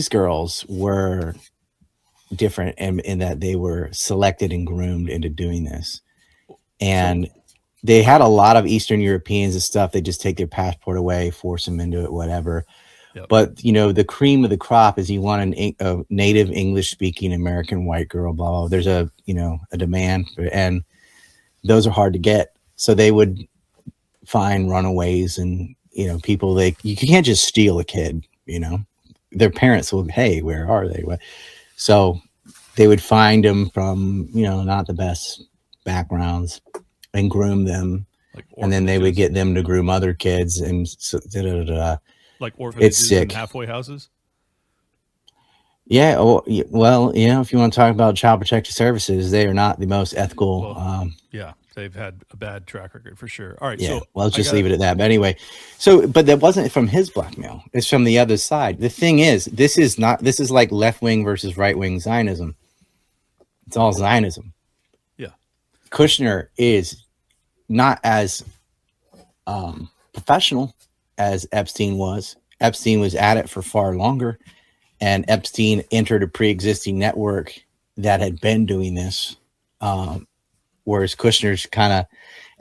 girls were different in that they were selected and groomed into doing this. And they had a lot of Eastern Europeans and stuff. They just take their passport away, force them into it, whatever. Yep. But, the cream of the crop is you want a native English speaking American white girl, blah, blah. There's a demand and those are hard to get. So they would find runaways and, people you can't just steal a kid, their parents will, hey, where are they? So they would find them from, not the best backgrounds and groom them. Like and then they would get them to groom other kids. And so, like orphanages it's sick. And halfway houses? Yeah. Well, if you want to talk about child protective services, they are not the most ethical. Yeah, they've had a bad track record for sure. All right. Yeah. So well, let's just leave it at that. But anyway, but that wasn't from his blackmail. It's from the other side. The thing is, this is like left wing versus right wing Zionism. It's all Zionism. Yeah. Kushner is not as professional as Epstein was. Epstein was at it for far longer, and Epstein entered a pre-existing network that had been doing this, whereas Kushner's kind of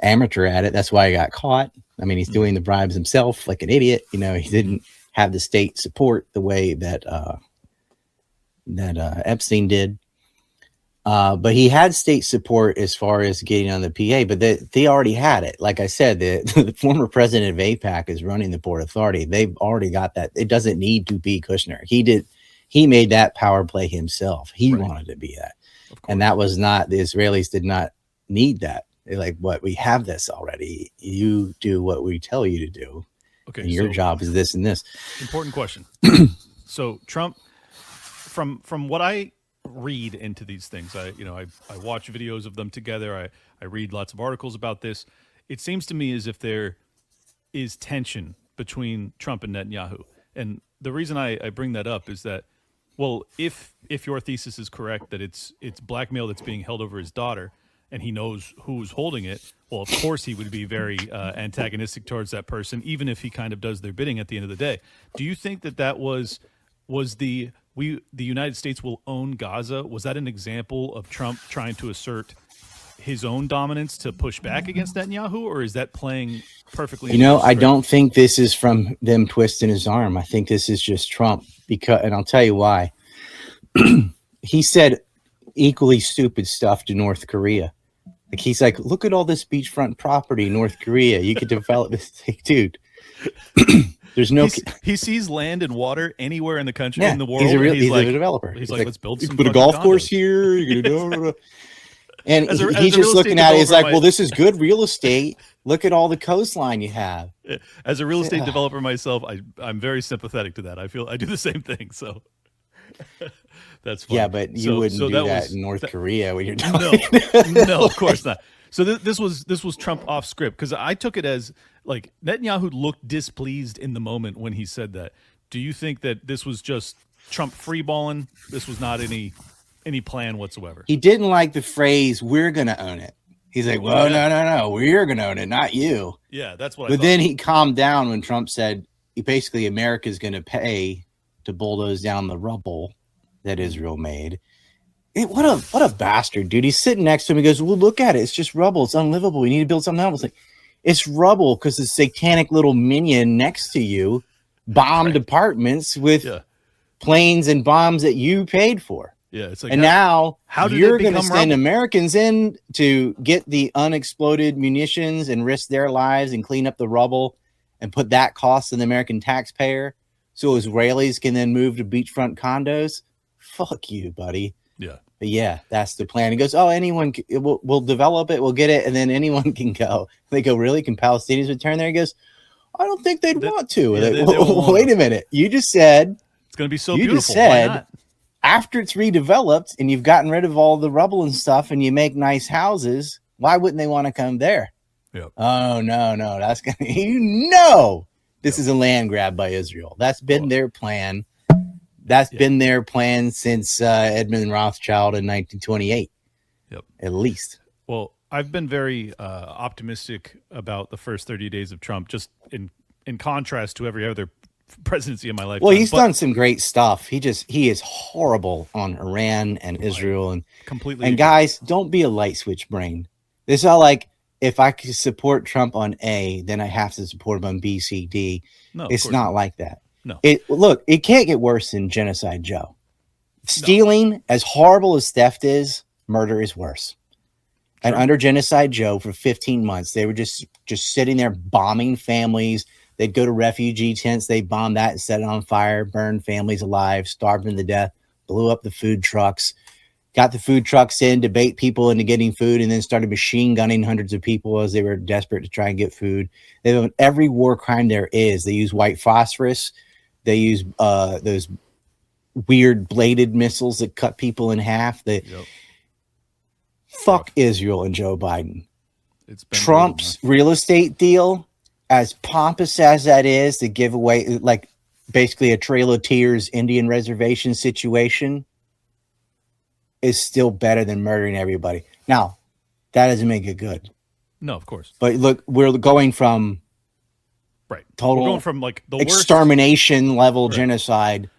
amateur at it. That's why he got caught. I mean, he's doing the bribes himself like an idiot. He didn't have the state support the way that Epstein did. But he had state support as far as getting on the PA, but they already had it. Like I said, the former president of AIPAC is running the Port Authority. They've already got that. It doesn't need to be Kushner. He made that power play himself. He wanted to be that. And that was not, the Israelis did not need that. They're like, we have this already. You do what we tell you to do. Okay. And your job is this and this. Important question. So Trump, from what I read into these things, I watch videos of them together. I read lots of articles about this. It seems to me as if there is tension between Trump and Netanyahu. And the reason I bring that up is that, well, if your thesis is correct that it's blackmail that's being held over his daughter and he knows who's holding it, well, of course he would be very antagonistic towards that person, even if he kind of does their bidding at the end of the day. Do you think that was the United States will own Gaza? Was that an example of Trump trying to assert his own dominance to push back against Netanyahu, or is that playing perfectly? I don't think this is from them twisting his arm. I think this is just Trump and I'll tell you why. He said equally stupid stuff to North Korea. Like he's like, look at all this beachfront property in North Korea. You could develop this. Like, dude, there's no. He sees land and water anywhere in the country, in the world. He's a developer. He's like, let's build some. Put a golf course here. You're gonna do. And he's just looking at it. He's like, well, this is good real estate. Look at all the coastline you have. As a real estate developer myself, I'm very sympathetic to that. I do the same thing. So that's fine. Yeah, but you wouldn't do that in North Korea when you're doing No, of course not. So this was Trump off script, because I took it as like Netanyahu looked displeased in the moment when he said that. Do you think that this was just Trump freeballing? This was not any plan whatsoever? He didn't like the phrase "we're going to own it." He's like, "Well, no, we're going to own it, not you." Yeah, that's what. But then he calmed down when Trump said, "Basically, America's going to pay to bulldoze down the rubble that Israel made. What a bastard, dude. He's sitting next to him. He goes, well, look at it. It's just rubble. It's unlivable. We need to build something else. Like, it's rubble because the satanic little minion next to you bombed apartments with planes and bombs that you paid for. Yeah, it's like, and now how did you're it going to become send rubble? Americans in to get the unexploded munitions and risk their lives and clean up the rubble and put that cost on the American taxpayer so Israelis can then move to beachfront condos? Fuck you, buddy. Yeah. But yeah, that's the plan. He goes, oh, anyone, we'll develop it, we'll get it, and then anyone can go. They go, really? Can Palestinians return there? He goes, I don't think they'd want to. Yeah, they wait a minute. You just said it's going to be so you beautiful. Just said, why not? After it's redeveloped and you've gotten rid of all the rubble and stuff and you make nice houses, why wouldn't they want to come there? Yep. Oh, no. That's going to, this is a land grab by Israel. That's been their plan. That's been their plan since Edmund Rothschild in 1928. Yep. At least. Well, I've been very optimistic about the first 30 days of Trump, just in contrast to every other presidency in my life. Well, he's done some great stuff. He is horrible on Iran and Israel and completely. And guys, don't be a light switch brain. This is all like, if I could support Trump on A, then I have to support him on B, C, D. No, it's not like that. No. It can't get worse than Genocide Joe. Stealing, as horrible as theft is, murder is worse. And under Genocide Joe, for 15 months, they were just sitting there bombing families. They'd go to refugee tents. They bombed that and set it on fire, burned families alive, starved them to death, blew up the food trucks, got the food trucks in to bait people into getting food, and then started machine gunning hundreds of people as they were desperate to try and get food. They've done every war crime there is. They use white phosphorus. They use those weird bladed missiles that cut people in half. Fuck Israel and Joe Biden. It's been Trump's real estate deal, as pompous as that is, to give away like basically a Trail of Tears Indian reservation situation, is still better than murdering everybody. Now, that doesn't make it good. No, of course. But look, we're going from total, we're going from like the worst extermination level genocide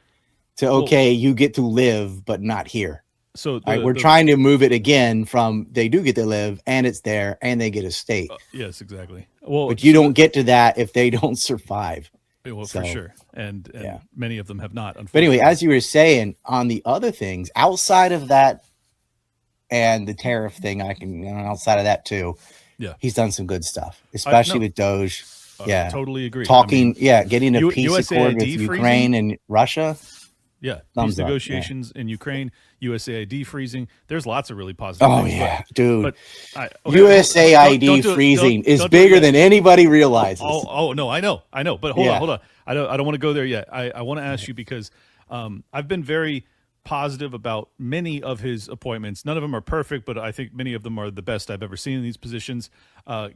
to you get to live, but not here. So we're trying to move it again from they do get to live and it's there and they get a state. Yes, exactly. Well, but you don't get to that if they don't survive. Well, for sure. And many of them have not. But anyway, as you were saying, on the other things outside of that and the tariff thing, outside of that too. Yeah, he's done some good stuff, especially with Doge. Totally agree. Talking, getting a peace accord with freezing? Ukraine and Russia. Yeah, thumbs these up, negotiations in Ukraine, USAID freezing. There's lots of really positive. Oh things, dude. USAID freezing is bigger than anybody realizes. Oh no, I know. But hold on. I don't want to go there yet. I want to ask you because I've been very positive about many of his appointments. None of them are perfect, but I think many of them are the best I've ever seen in these positions.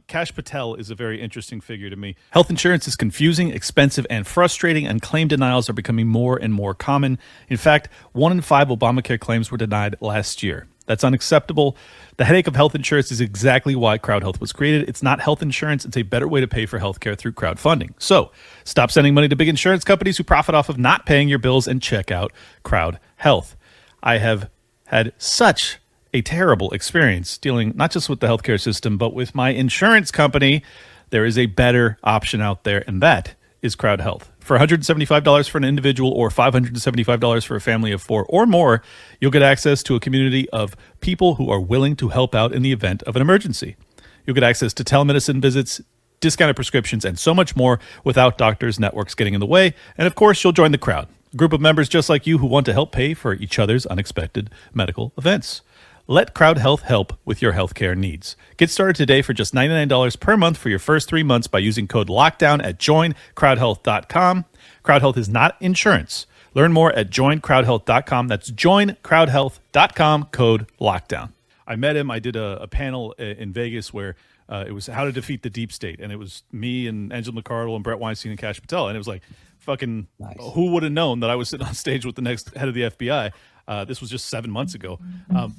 Kash Patel is a very interesting figure to me. Health insurance is confusing, expensive, and frustrating, and claim denials are becoming more and more common. In fact, 1 in 5 Obamacare claims were denied last year. That's unacceptable. The headache of health insurance is exactly why Crowd Health was created. It's not health insurance. It's a better way to pay for healthcare through crowdfunding. So stop sending money to big insurance companies who profit off of not paying your bills and check out Crowd Health. I have had such a terrible experience dealing not just with the healthcare system, but with my insurance company. There is a better option out there, and that is Crowd Health. For $175 for an individual or $575 for a family of 4 or more, you'll get access to a community of people who are willing to help out in the event of an emergency. You'll get access to telemedicine visits, discounted prescriptions, and so much more without doctors' networks getting in the way. And of course, you'll join the crowd, a group of members just like you who want to help pay for each other's unexpected medical events. Let Crowd Health help with your healthcare needs. Get started today for just $99 per month for your first 3 months by using code LOCKDOWN at joincrowdhealth.com. Crowd Health is not insurance. Learn more at joincrowdhealth.com. That's joincrowdhealth.com, code LOCKDOWN. I met him. I did a panel in Vegas where it was how to defeat the deep state. And it was me and Angela McArdle and Brett Weinstein and Kash Patel. And it was like, fucking, nice. Who would have known that I was sitting on stage with the next head of the FBI? This was just 7 months ago.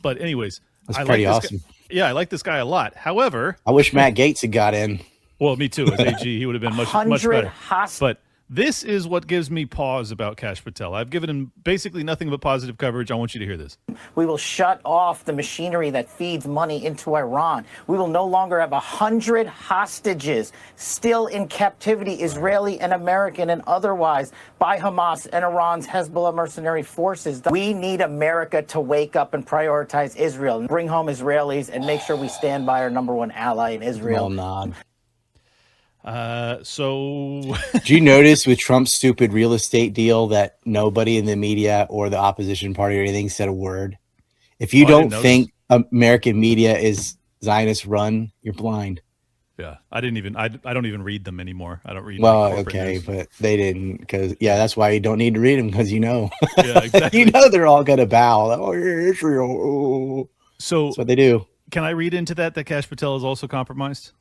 But anyways, that's pretty awesome. I like this guy a lot. However, I wish Matt Gaetz had got in. Well, me too. As AG, he would have been much better. This is what gives me pause about Kash Patel. I've given him basically nothing but positive coverage. I want you to hear this. We will shut off the machinery that feeds money into Iran. We will no longer have 100 hostages still in captivity, Israeli and American and otherwise, by Hamas and Iran's Hezbollah mercenary forces. We need America to wake up and prioritize Israel, and bring home Israelis, and make sure we stand by our number one ally in Israel. Nod. So Do you notice with Trump's stupid real estate deal that nobody in the media or the opposition party or anything said a word? If you don't think American media is Zionist run, you're blind. yeah, I don't even read them anymore. I don't read. Well, corporate okay, news. but they didn't because that's why you don't need to read them because Yeah, exactly. you know they're all gonna bow. Oh, you're Israel. Oh. So That's what they do. can I read into that Kash Patel is also compromised?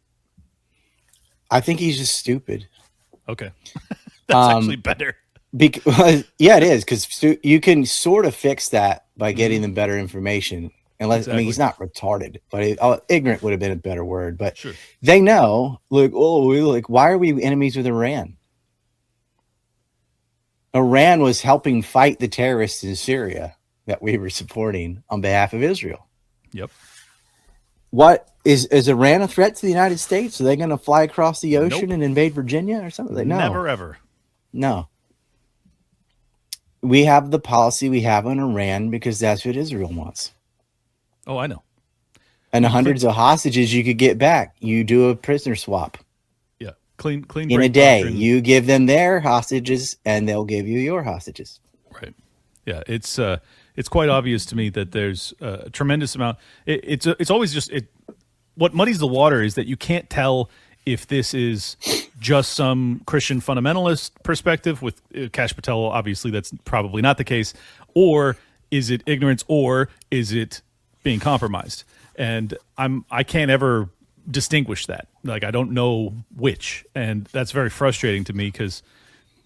I think he's just stupid. Okay, that's actually better. Because yeah, it is because you can sort of fix that by getting them better information. Unless I mean he's not retarded, but ignorant would have been a better word. But Sure. they know. Look, why are we enemies with Iran? Iran was helping fight the terrorists in Syria that we were supporting on behalf of Israel. Yep. What is Iran a threat to the United States? Are they going to fly across the ocean and invade Virginia or something? No, Never ever. no. We have the policy we have on Iran because that's what Israel wants. Oh, I know. And the hundreds of hostages you could get back. You do a prisoner swap Yeah, clean in a break day. doctrine. You give them their hostages, and they'll give you your hostages. Right. Yeah, it's quite obvious to me that there's a tremendous amount. It's always just what muddies the water is that you can't tell if this is just some Christian fundamentalist perspective with Kash Patel. Obviously, that's probably not the case. Or is it ignorance? Or is it being compromised? And I can't ever distinguish that. Like, I don't know which, and that's very frustrating to me because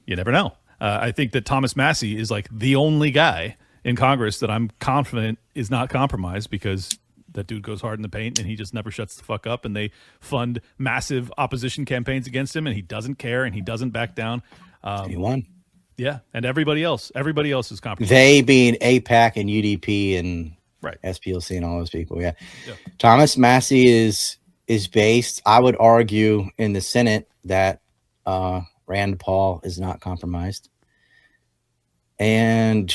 you never know. I think that Thomas Massie is like the only guy in Congress that I'm confident is not compromised because that dude goes hard in the paint and he just never shuts the fuck up, and they fund massive opposition campaigns against him and he doesn't care and he doesn't back down. He won. Yeah, and everybody else is compromised. They being APAC and UDP and Right. SPLC and all those people. Yeah. Thomas Massie is based, I would argue, in the Senate that Rand Paul is not compromised. And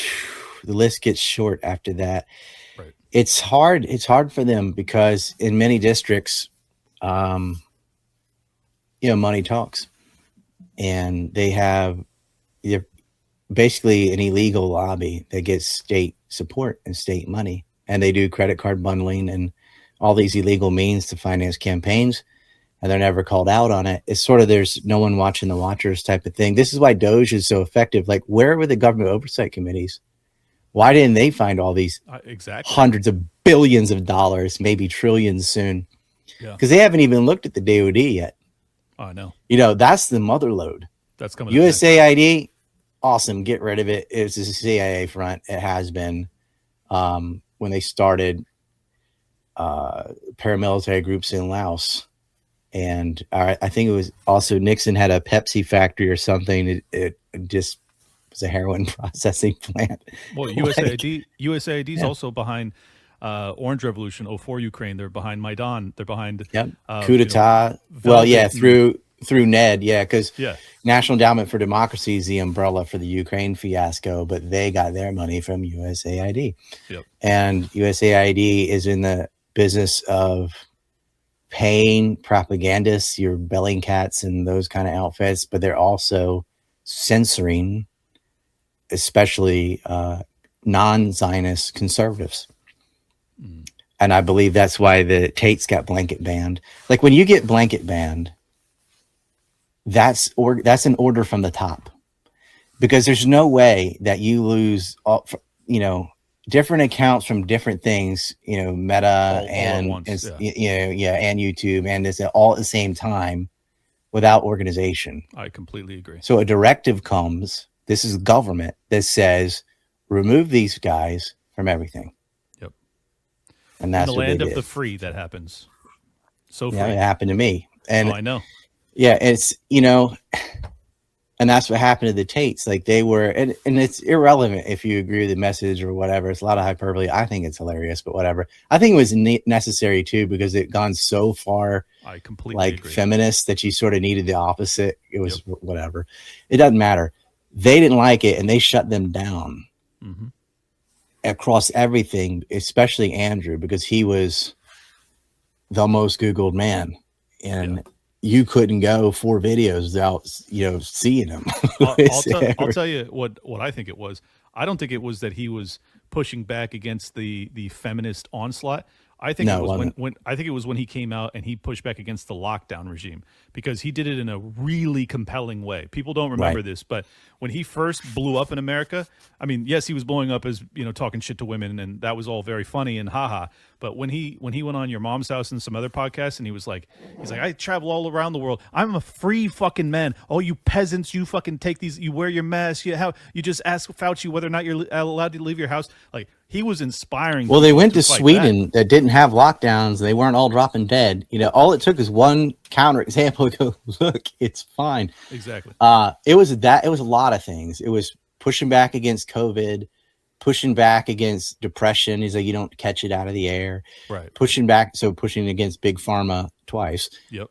the list gets short after that. Right. It's hard for them because in many districts, money talks. And they have basically an illegal lobby that gets state support and state money. And they do credit card bundling and all these illegal means to finance campaigns. And they're never called out on it. It's sort of there's no one watching the watchers type of thing. This is why Doge is so effective. Like, where were the government oversight committees? Why didn't they find all these hundreds of billions of dollars, maybe trillions soon? Because they haven't even looked at the DOD yet. Oh, I know. That's the mother load. That's coming. USAID, awesome. Get rid of it. It's a CIA front. It has been. When they started paramilitary groups in Laos. And I think it was also Nixon had a Pepsi factory or something. It just was a heroin processing plant. Well, USAID is also behind Orange Revolution, 04 Ukraine. They're behind Maidan. They're behind coup d'etat. Through NED, because National Endowment for Democracy is the umbrella for the Ukraine fiasco, but they got their money from USAID. Yep. And USAID is in the business of paying propagandists, your Bellingcats and those kind of outfits, but they're also censoring, especially non-Zionist conservatives. Mm. And I believe that's why the Tate's got blanket banned. Like, when you get blanket banned, that's an order from the top, because there's no way that you lose different accounts from different things, Meta and YouTube, and it's all at the same time without organization. I completely agree. So a directive comes, this is government, that says remove these guys from everything. Yep. And that's in the land of the free that happens. So free. Yeah, it happened to me. And I know. Yeah, it's And that's what happened to the Tates. Like they were, and it's irrelevant if you agree with the message or whatever. It's a lot of hyperbole. I think it's hilarious, but whatever. I think it was necessary too, because it gone so far I completely like agree. feminist that you sort of needed the opposite. It was whatever. It doesn't matter. They didn't like it and they shut them down across everything, especially Andrew, because he was the most Googled man. And you couldn't go 4 videos without, seeing him. I'll tell you what I think it was. I don't think it was that he was pushing back against the feminist onslaught. I think it was when he came out and he pushed back against the lockdown regime, because he did it in a really compelling way. People don't remember this, but when he first blew up in America, I mean, yes, he was blowing up as, talking shit to women, and that was all very funny and haha. But when he went on Your Mom's House and some other podcasts, and he's like, I travel all around the world. I'm a free fucking man. All you peasants, you fucking take these, you wear your mask, you just ask Fauci whether or not you're allowed to leave your house. Like, he was inspiring. Well, they went to Sweden that didn't have lockdowns. They weren't all dropping dead. All it took is one counter example to go, look, it's fine. Exactly. It was a lot of things. It was pushing back against COVID, pushing back against depression. He's like, you don't catch it out of the air. Right. Pushing against big pharma twice. Yep.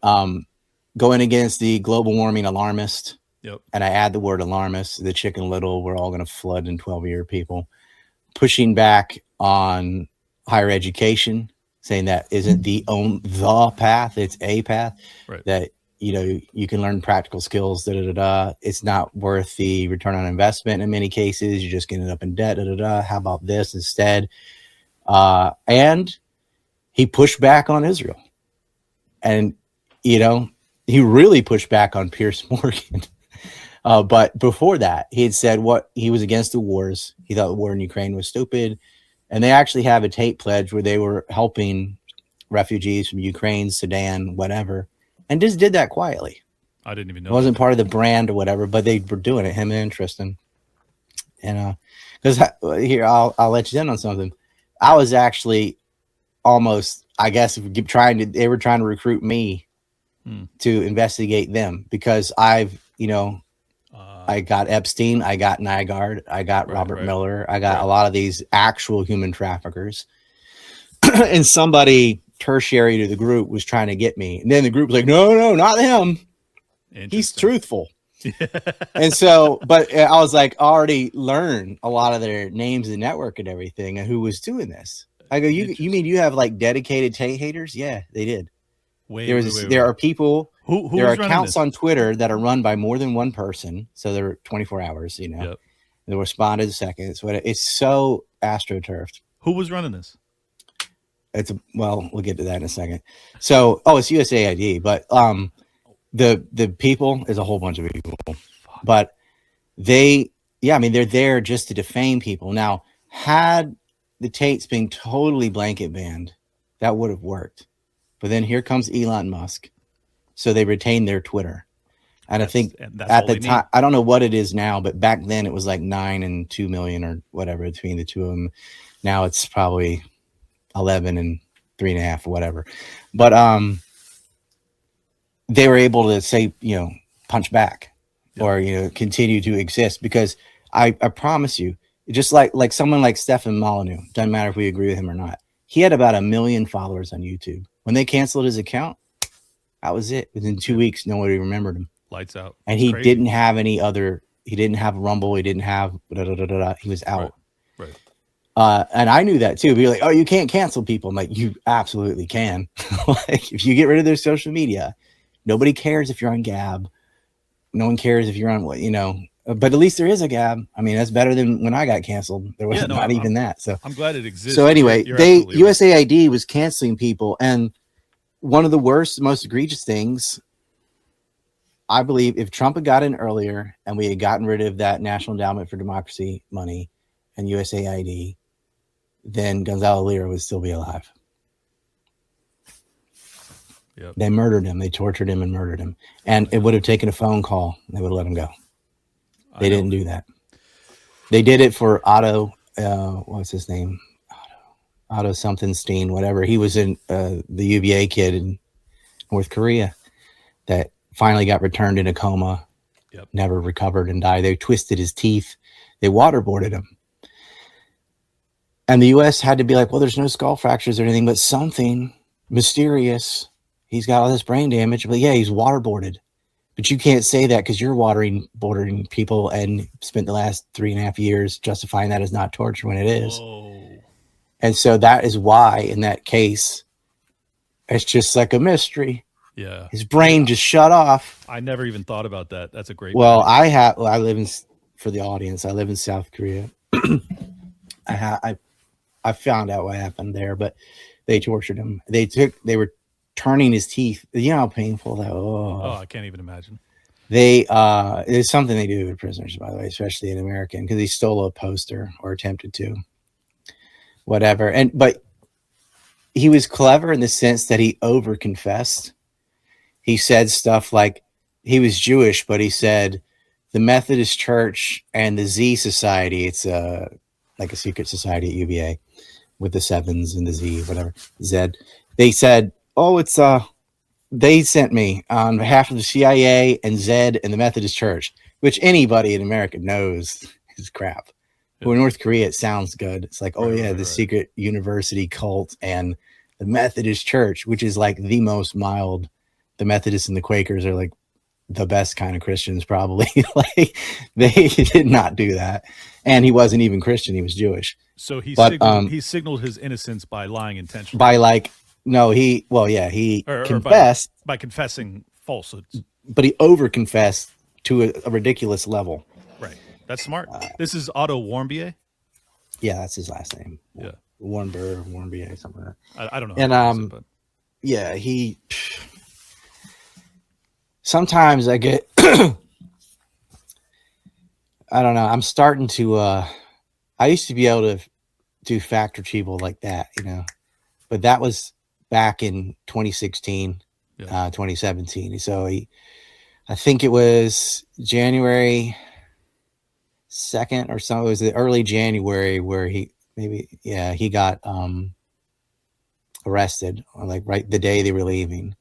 Going against the global warming alarmist. Yep. And I add the word alarmist, the Chicken Little, we're all going to flood in 12-year people. Pushing back on higher education, saying that isn't the path, it's a path. Right. That you can learn practical skills. It's not worth the return on investment in many cases. You're just getting up in debt. How about this instead? And he pushed back on Israel, and he really pushed back on Pierce Morgan. But before that, he had said he was against the wars. He thought the war in Ukraine was stupid. And they actually have a Tate pledge where they were helping refugees from Ukraine, Sudan, whatever, and just did that quietly. I didn't even know. It wasn't part of the brand or whatever, but they were doing it, him and Tristan. And because here, I'll let you in on something. I was actually almost, I guess, they were trying to recruit me to investigate them, because I got Epstein, I got Nygaard, I got Robert Miller, I got a lot of these actual human traffickers. And somebody tertiary to the group was trying to get me. And then the group was like, no, not him. He's truthful. And so, but I was like, already learned a lot of their names and network and everything and who was doing this. I go, you mean you have like dedicated Tate haters? Yeah, they did. There are people, there are accounts on Twitter that are run by more than one person. So they're 24 hours, Yep. They responded seconds. It's so astroturfed. Who was running this? We'll get to that in a second. So, it's USAID, but the people is a whole bunch of people, but they're there just to defame people. Now, had the Tates been totally blanket banned, that would have worked. But then here comes Elon Musk. So they retained their Twitter. And I think at the time, I don't know what it is now, but back then it was like 9 and 2 million or whatever between the two of them. Now it's probably 11 and 3.5 or whatever. But they were able to say, punch back or, continue to exist, because I promise you, just like someone like Stefan Molyneux, doesn't matter if we agree with him or not. He had about 1 million followers on YouTube. When they canceled his account, that was it. Within 2 weeks, nobody remembered him. Lights out. And he didn't have any other. He didn't have Rumble. He didn't have. He was out. Right. And I knew that too. Be like, oh, you can't cancel people. I'm like, you absolutely can. Like, if you get rid of their social media, nobody cares if you're on Gab. No one cares if you're on But at least there is a Gab. I mean, that's better than when I got canceled. There was even that. So I'm glad it exists. So anyway, USAID was canceling people, and one of the worst, most egregious things, I believe, if Trump had got in earlier and we had gotten rid of that National Endowment for Democracy money and USAID, then Gonzalo Lira would still be alive. Yep. They murdered him. They tortured him and murdered him. And it would have taken a phone call. They would have let him go. They didn't do that. They did it for Otto. What's his name? Otto something Steen, whatever. He was in the UVA kid in North Korea that finally got returned in a coma. Yep. never recovered and died. They twisted his teeth. They waterboarded him. And the U.S. had to be like, well, there's no skull fractures or anything, but something mysterious. He's got all this brain damage, but yeah, he's waterboarded. But you can't say that because you're bordering people and spent the last 3.5 years justifying that as not torture when it is. Whoa. And so that is why in that case, it's just like a mystery. Yeah. His brain just shut off. I never even thought about that. That's a great Well, point. I live in, for the audience, I live in South Korea. I found out what happened there, but they tortured him. They were turning his teeth. You know how painful that was. Oh, I can't even imagine. It's something they do with prisoners, by the way, especially in American, because he stole a poster or attempted to, whatever. But he was clever in the sense that he over confessed. He said stuff like he was Jewish, but he said the Methodist Church and the Z Society, it's like a secret society at UVA with the sevens and the Z, whatever, Z. They said, oh, it's they sent me on behalf of the CIA and Z and the Methodist Church, which anybody in America knows is crap. But in North Korea, it sounds good. It's like, oh yeah, the secret university cult and the Methodist Church, which is like the most mild. The Methodists and the Quakers are like the best kind of Christians, probably. Like they did not do that. And he wasn't even Christian, he was Jewish. So he signaled his innocence by lying intentionally. By like, no, he confessed. By confessing falsehoods. But he over confessed to a ridiculous level. Right. That's smart. This is Otto Warmbier? Yeah, that's his last name. Yeah. Warmbier, something like that. I don't know. And yeah, sometimes I get I don't know. I'm starting to I used to be able to do fact retrieval like that, you know. But that was back in 2016, 2017. So I think it was January 2nd or something. It was the early January where he got arrested, like right the day they were leaving.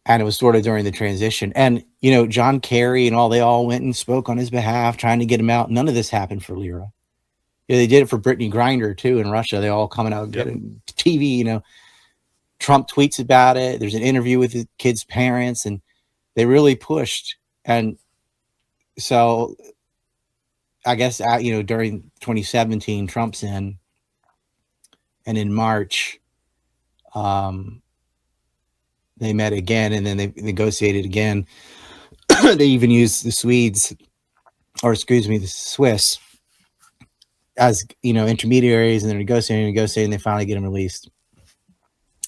And it was sort of during the transition. And, you know, John Kerry and all, they all went and spoke on his behalf, trying to get him out. None of this happened for Lira. Yeah, they did it for Brittany Griner, too, in Russia. They all coming out and getting TV, you know. Trump tweets about it. There's an interview with the kid's parents, and they really pushed. And so I guess, you know, during 2017, Trump's in. And in March, they met again, and then they negotiated again. They even used the the Swiss as, you know, intermediaries, and they're negotiating, and they finally get him released.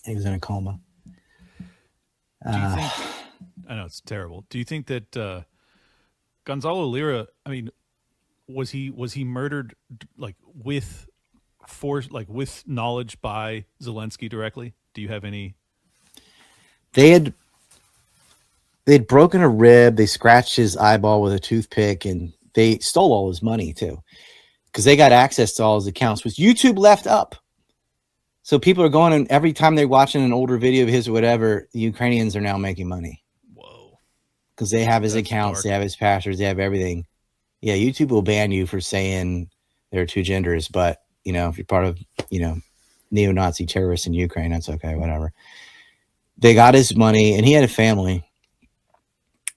He was in a coma. Do you think, I know it's terrible. Do you think that Gonzalo Lira, I mean, was he murdered like with force, like with knowledge by Zelensky directly? Do you have any? They'd broken a rib. They scratched his eyeball with a toothpick, and they stole all his money too, because they got access to all his accounts, which YouTube left up. So people are going, and every time they're watching an older video of his or whatever, the Ukrainians are now making money. Whoa! Because they have his accounts, dark. they have his passwords, they have everything. Yeah, YouTube will ban you for saying there are two genders, but you know, if you're part of, you know, neo-Nazi terrorists in Ukraine, that's okay, whatever. They got his money, and he had a family.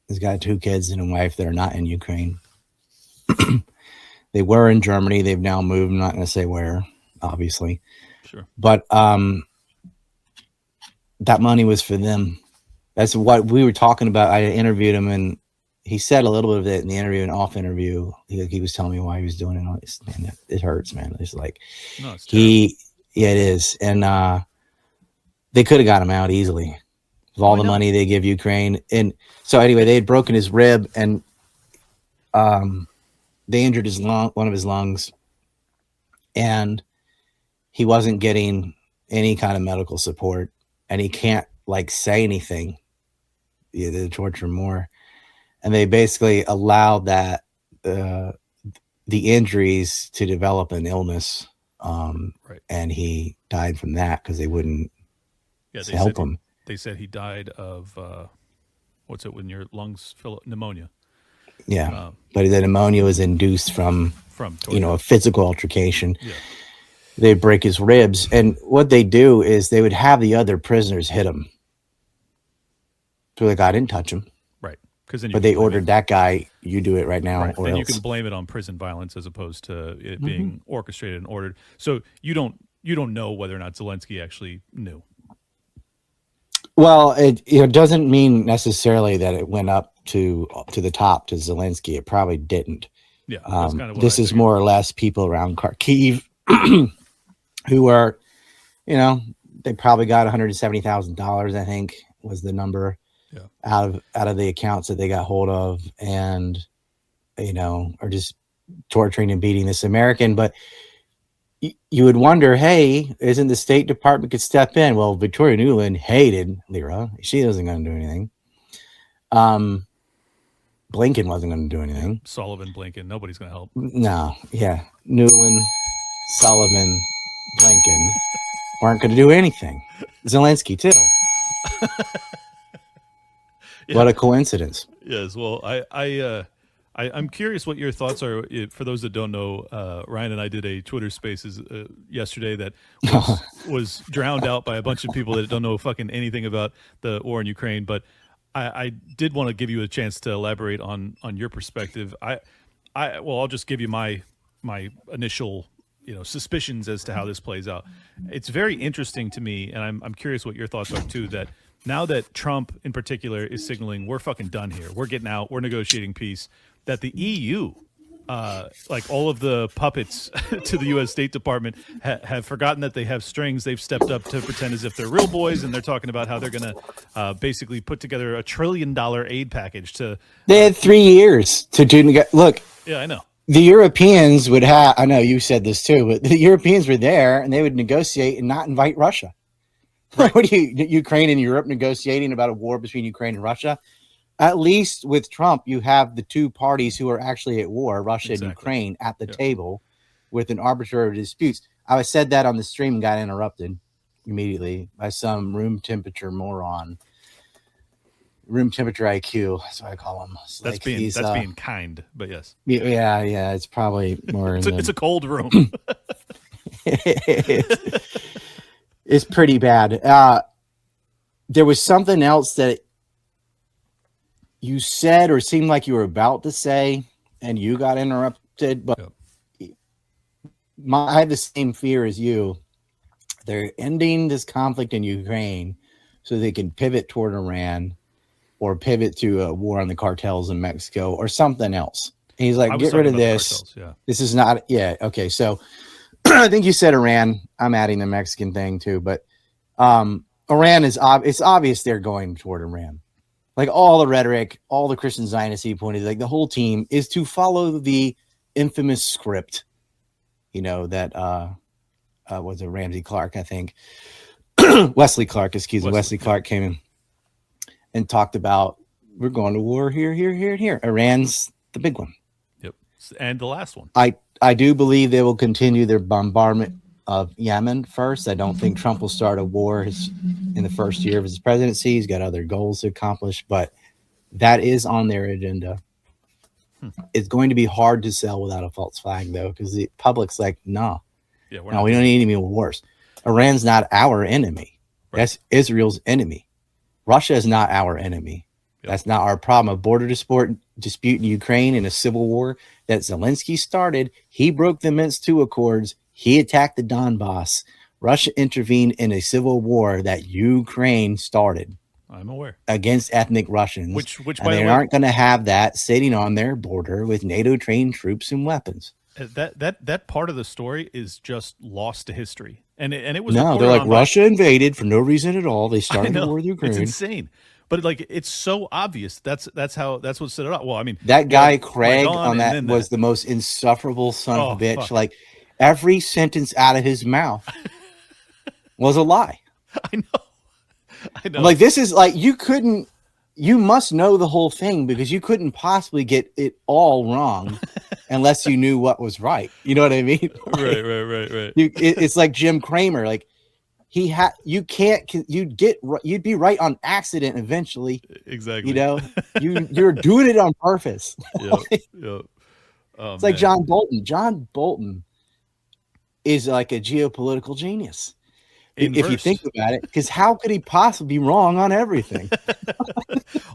He's got 2 kids and a wife that are not in Ukraine. They were in Germany. They've now moved. I'm not going to say where, obviously. Sure. But that money was for them. That's what we were talking about. I interviewed him, and he said a little bit of it in the interview, an off interview. He was telling me why he was doing it. All this, man, it hurts, man. It's like it's yeah, it is. And they could have got him out easily with all the money they give Ukraine. And so anyway, they had broken his rib, and they injured his one of his lungs, and he wasn't getting any kind of medical support, and he can't like say anything. Yeah, they torture him more. And they basically allowed that the injuries to develop an illness. Right. And he died from that because they wouldn't help him. They said he died of what's it when your lungs fill up? Pneumonia. Yeah. But the pneumonia was induced from a physical altercation. Yeah. They'd break his ribs. And what they do is they would have the other prisoners hit him. So like, I didn't touch him. Right. But they ordered that guy, you do it right now. Right. Or and else. You can blame it on prison violence as opposed to it being orchestrated and ordered. So you don't know whether or not Zelensky actually knew. Well, it doesn't mean necessarily that it went up to the top to Zelensky. It probably didn't. Yeah. That's kind of what this is more or less people around Kharkiv who are, they probably got $170,000, I think was the number out of the accounts that they got hold of, and, are just torturing and beating this American. But you would wonder, hey, isn't the State Department could step in? Well, Victoria Nuland hated Lyra. She wasn't going to do anything. Blinken wasn't going to do anything. Sullivan, Blinken, nobody's going to help. No, yeah. Nuland, Sullivan, Blinken weren't going to do anything. Zelensky, too. What a coincidence. Yes, well, I'm curious what your thoughts are. For those that don't know, Ryan and I did a Twitter Spaces yesterday that was drowned out by a bunch of people that don't know fucking anything about the war in Ukraine. But I did want to give you a chance to elaborate on your perspective. I'll just give you my initial suspicions as to how this plays out. It's very interesting to me, and I'm curious what your thoughts are too. That now that Trump in particular is signaling we're fucking done here, we're getting out, we're negotiating peace, that the EU, like all of the puppets to the U.S. State Department, have forgotten that they have strings. They've stepped up to pretend as if they're real boys, and they're talking about how they're going to basically put together $1 trillion aid package to. They had 3 years to do. Look. Yeah, I know. The Europeans would have. I know you said this too, but the Europeans were there, and they would negotiate and not invite Russia. Right. What are Ukraine and Europe negotiating about a war between Ukraine and Russia? At least with Trump, you have the two parties who are actually at war, Russia and Ukraine, at the table with an arbiter of disputes. I said that on the stream and got interrupted immediately by some room temperature moron. Room temperature IQ, that's what I call him. That's being kind, but yes. Yeah, it's probably more. It's a cold room. It's pretty bad. There was something else that you said or seemed like you were about to say, and you got interrupted. But I have the same fear as you. They're ending this conflict in Ukraine so they can pivot toward Iran or pivot to a war on the cartels in Mexico or something else. And he's like, get rid of this. This is not. Yeah. Okay. So I think you said Iran. I'm adding the Mexican thing too, but Iran is it's obvious they're going toward Iran. Like all the rhetoric, all the Christian Zionisty pointed, like the whole team is to follow the infamous script, that was a Ramsey Clark, I think. Wesley Clark Clark came in and talked about, we're going to war here, here, here, and here. Iran's the big one. Yep. And the last one. I do believe they will continue their bombardment of Yemen first. I don't think Trump will start a war in the first year of his presidency. He's got other goals to accomplish, but that is on their agenda. It's going to be hard to sell without a false flag, though, because the public's like, no, we don't need any more wars. Iran's not our enemy. Right. That's Israel's enemy. Russia is not our enemy. Yep. That's not our problem. A border dispute in Ukraine and a civil war that Zelensky started. He broke the Minsk II Accords. He attacked the Donbass. Russia intervened in a civil war that Ukraine started. I'm aware. Against ethnic Russians. Which and they aren't going to have that sitting on their border with NATO-trained troops and weapons. That part of the story is just lost to history. And it was no, they're like Russia invaded for no reason at all. They started a war with Ukraine. It's insane. But it's so obvious. That's what set it up. Well, I mean, that guy Craig on that was the most insufferable son of a bitch. Fuck. Like every sentence out of his mouth was a lie. I know. Like this is like you must know the whole thing because you couldn't possibly get it all wrong unless you knew what was right. You know what I mean? Like, right. It's like Jim Cramer. Like you'd be right on accident eventually. Exactly. You know, you're doing it on purpose. Yeah. Yeah. Oh, It's like man. John Bolton. John Bolton is like a geopolitical genius. If you Inverse. think about it, because how could he possibly be wrong on everything?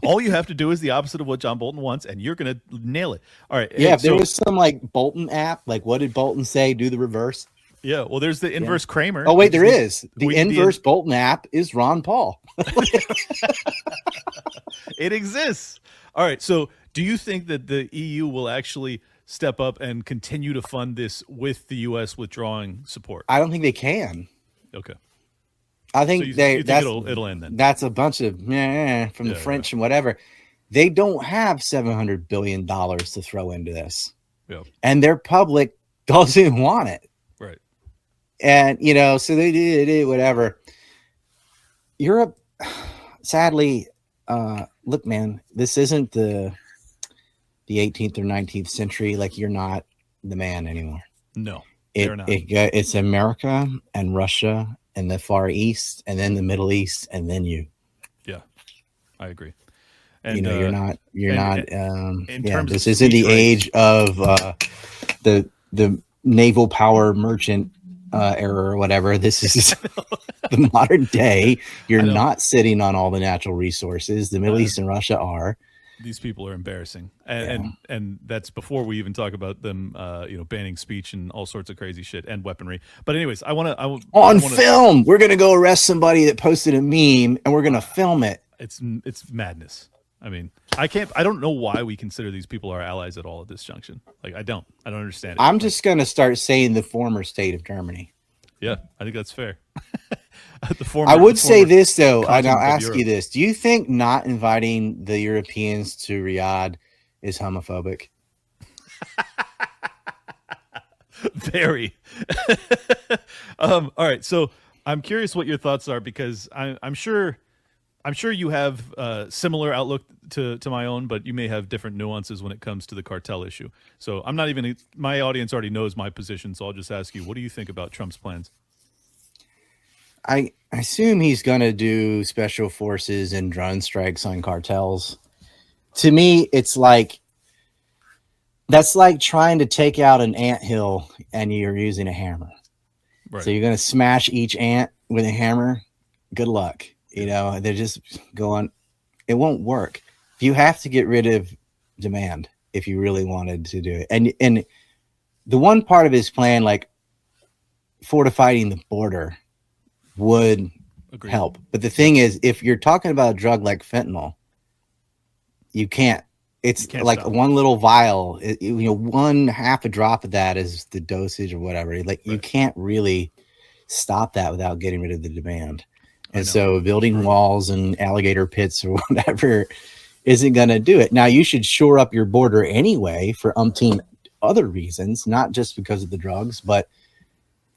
All you have to do is the opposite of what John Bolton wants, and you're going to nail it. All right. Yeah, hey, if there was some like Bolton app, like what did Bolton say? Do the reverse. yeah. Well, there's the inverse Kramer. Oh, wait, We there just is. The we need inverse Bolton app is Ron Paul. It exists. All right. So, do you think that the EU will actually step up and continue to fund this with the U.S. withdrawing support? I don't think they can. Okay. I think So you they think that's it'll end then? that's a bunch of meh from the Yeah, French and whatever. They don't have $700 billion to throw into this. Yeah. And their public doesn't want it. Right. And you know, so they did whatever. Europe, sadly, look, man, this isn't the 18th or 19th century. Like, you're not the man anymore. No, they're not. It's America and Russia and the Far East, and then the Middle East, and then you. Yeah, I agree. And You know, you're not. in Yeah, terms this of isn't the speech rights- age of the naval power merchant era or whatever. This is the modern day. You're not sitting on all the natural resources. The Middle East and Russia are. These people are embarrassing, and that's before we even talk about them, banning speech and all sorts of crazy shit and weaponry. But anyways, On film, we're gonna go arrest somebody that posted a meme, and we're gonna film it. It's madness. I mean, I don't know why we consider these people our allies at all at this junction. Like, I don't understand it. I'm just gonna start saying the former state of Germany. Yeah, I think that's fair. I would say this though, and I'll continent of ask you Europe. this: do you think not inviting the Europeans to Riyadh is homophobic? Very. All right, so I'm curious what your thoughts are, because I'm sure you have a similar outlook to my own, but you may have different nuances when it comes to the cartel issue. So my audience already knows my position, so I'll just ask you, what do you think about Trump's plans? I assume he's going to do special forces and drone strikes on cartels. To me, it's like that's like trying to take out an anthill and you're using a hammer. Right. So you're going to smash each ant with a hammer. Good luck. You know, they're just going. It won't work. You have to get rid of demand if you really wanted to do it. And the one part of his plan, like fortifying the border, would Agreed. help. But the thing is, if you're talking about a drug like fentanyl, you can't. It's like stop. one little vial. One half a drop of that is the dosage or whatever. Like, you can't really stop that without getting rid of the demand. And so building walls and alligator pits or whatever isn't going to do it. Now, you should shore up your border anyway for umpteen other reasons, not just because of the drugs, but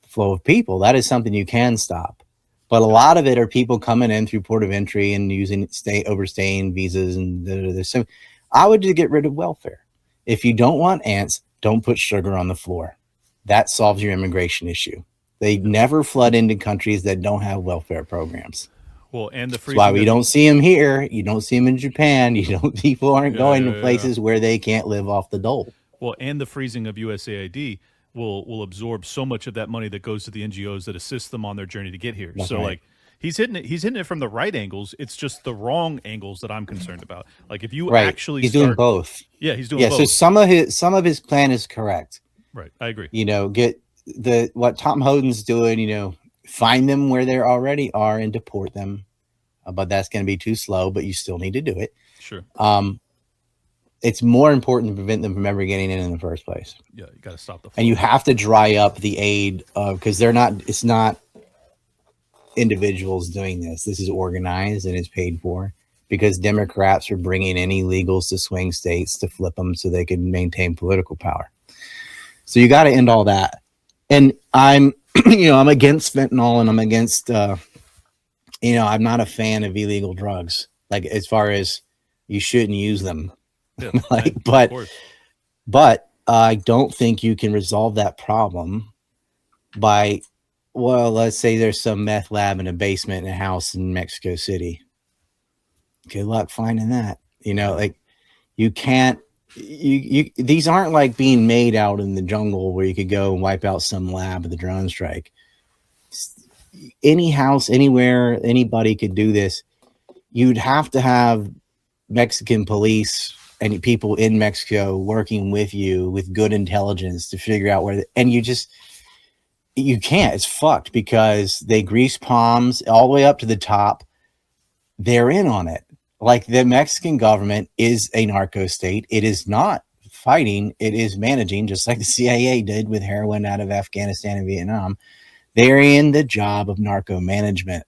the flow of people. That is something you can stop. But a lot of it are people coming in through port of entry and using overstaying visas. And so I would just get rid of welfare. If you don't want ants, don't put sugar on the floor. That solves your immigration issue. They never flood into countries that don't have welfare programs. Well, and the That's why we don't see them here. You don't see them in Japan. People aren't going to places where they can't live off the dole. Well, and the freezing of USAID will absorb so much of that money that goes to the NGOs that assist them on their journey to get here. That's so right. like he's hitting it from the right angles. It's just the wrong angles that I'm concerned about. Like, if you actually he's doing both. Yeah, he's doing both. So some of his plan is correct. Right. I agree. Get what Tom Hoden's doing, find them where they already are and deport them. But that's going to be too slow, but you still need to do it. Sure. It's more important to prevent them from ever getting in the first place. Yeah, you got to stop the flow. And you have to dry up the aid because it's not individuals doing this. This is organized and it's paid for because Democrats are bringing in illegals to swing states to flip them so they can maintain political power. So you got to end all that. And I'm against fentanyl, and I'm against, I'm not a fan of illegal drugs. Like, as far as you shouldn't use them. Yeah, but I don't think you can resolve that problem by Well, let's say there's some meth lab in a basement in a house in Mexico City. Good luck finding that. Like you can't. These aren't like being made out in the jungle where you could go and wipe out some lab with a drone strike. Any house, anywhere, anybody could do this. You'd have to have Mexican police and people in Mexico working with you with good intelligence to figure out where, and you can't. It's fucked because they grease palms all the way up to the top. They're in on it. Like the Mexican government is a narco state. It is not fighting. It is managing, just like the CIA did with heroin out of Afghanistan and Vietnam. They're in the job of narco management,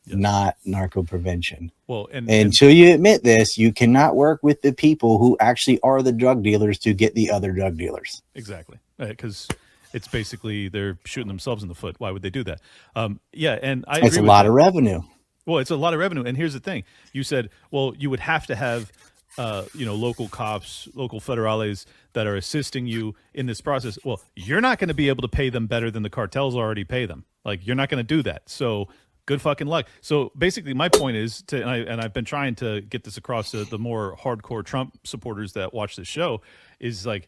not narco prevention. Well, and until you admit this, you cannot work with the people who actually are the drug dealers to get the other drug dealers. Exactly. Because it's basically they're shooting themselves in the foot. Why would they do that? Yeah, and I agree. It's a lot of revenue. Well, it's a lot of revenue. And here's the thing. You said, well, you would have to have, local cops, local federales that are assisting you in this process. Well, you're not going to be able to pay them better than the cartels already pay them. Like, you're not going to do that. So good fucking luck. So basically my point is and I've been trying to get this across to the more hardcore Trump supporters that watch this show is like,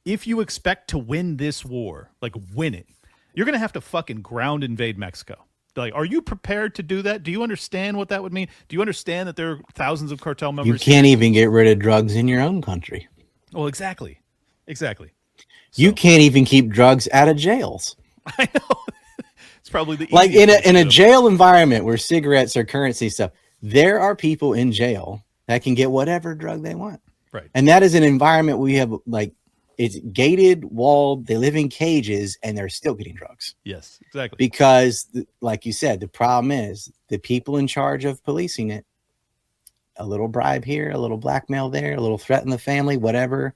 if you expect to win this war, like win it, you're going to have to fucking ground invade Mexico. Like, are you prepared to do that? Do you understand what that would mean? Do you understand that there are thousands of cartel members? You can't even get rid of drugs in your own country. Well, exactly. You can't even keep drugs out of jails. I know. It's probably the like in a jail environment where cigarettes are currency stuff. There are people in jail that can get whatever drug they want. Right. And that is an environment we have, like, it's gated, walled, they live in cages, and they're still getting drugs. Yes, exactly. Because, like you said, the problem is the people in charge of policing it, a little bribe here, a little blackmail there, a little threat in the family, whatever,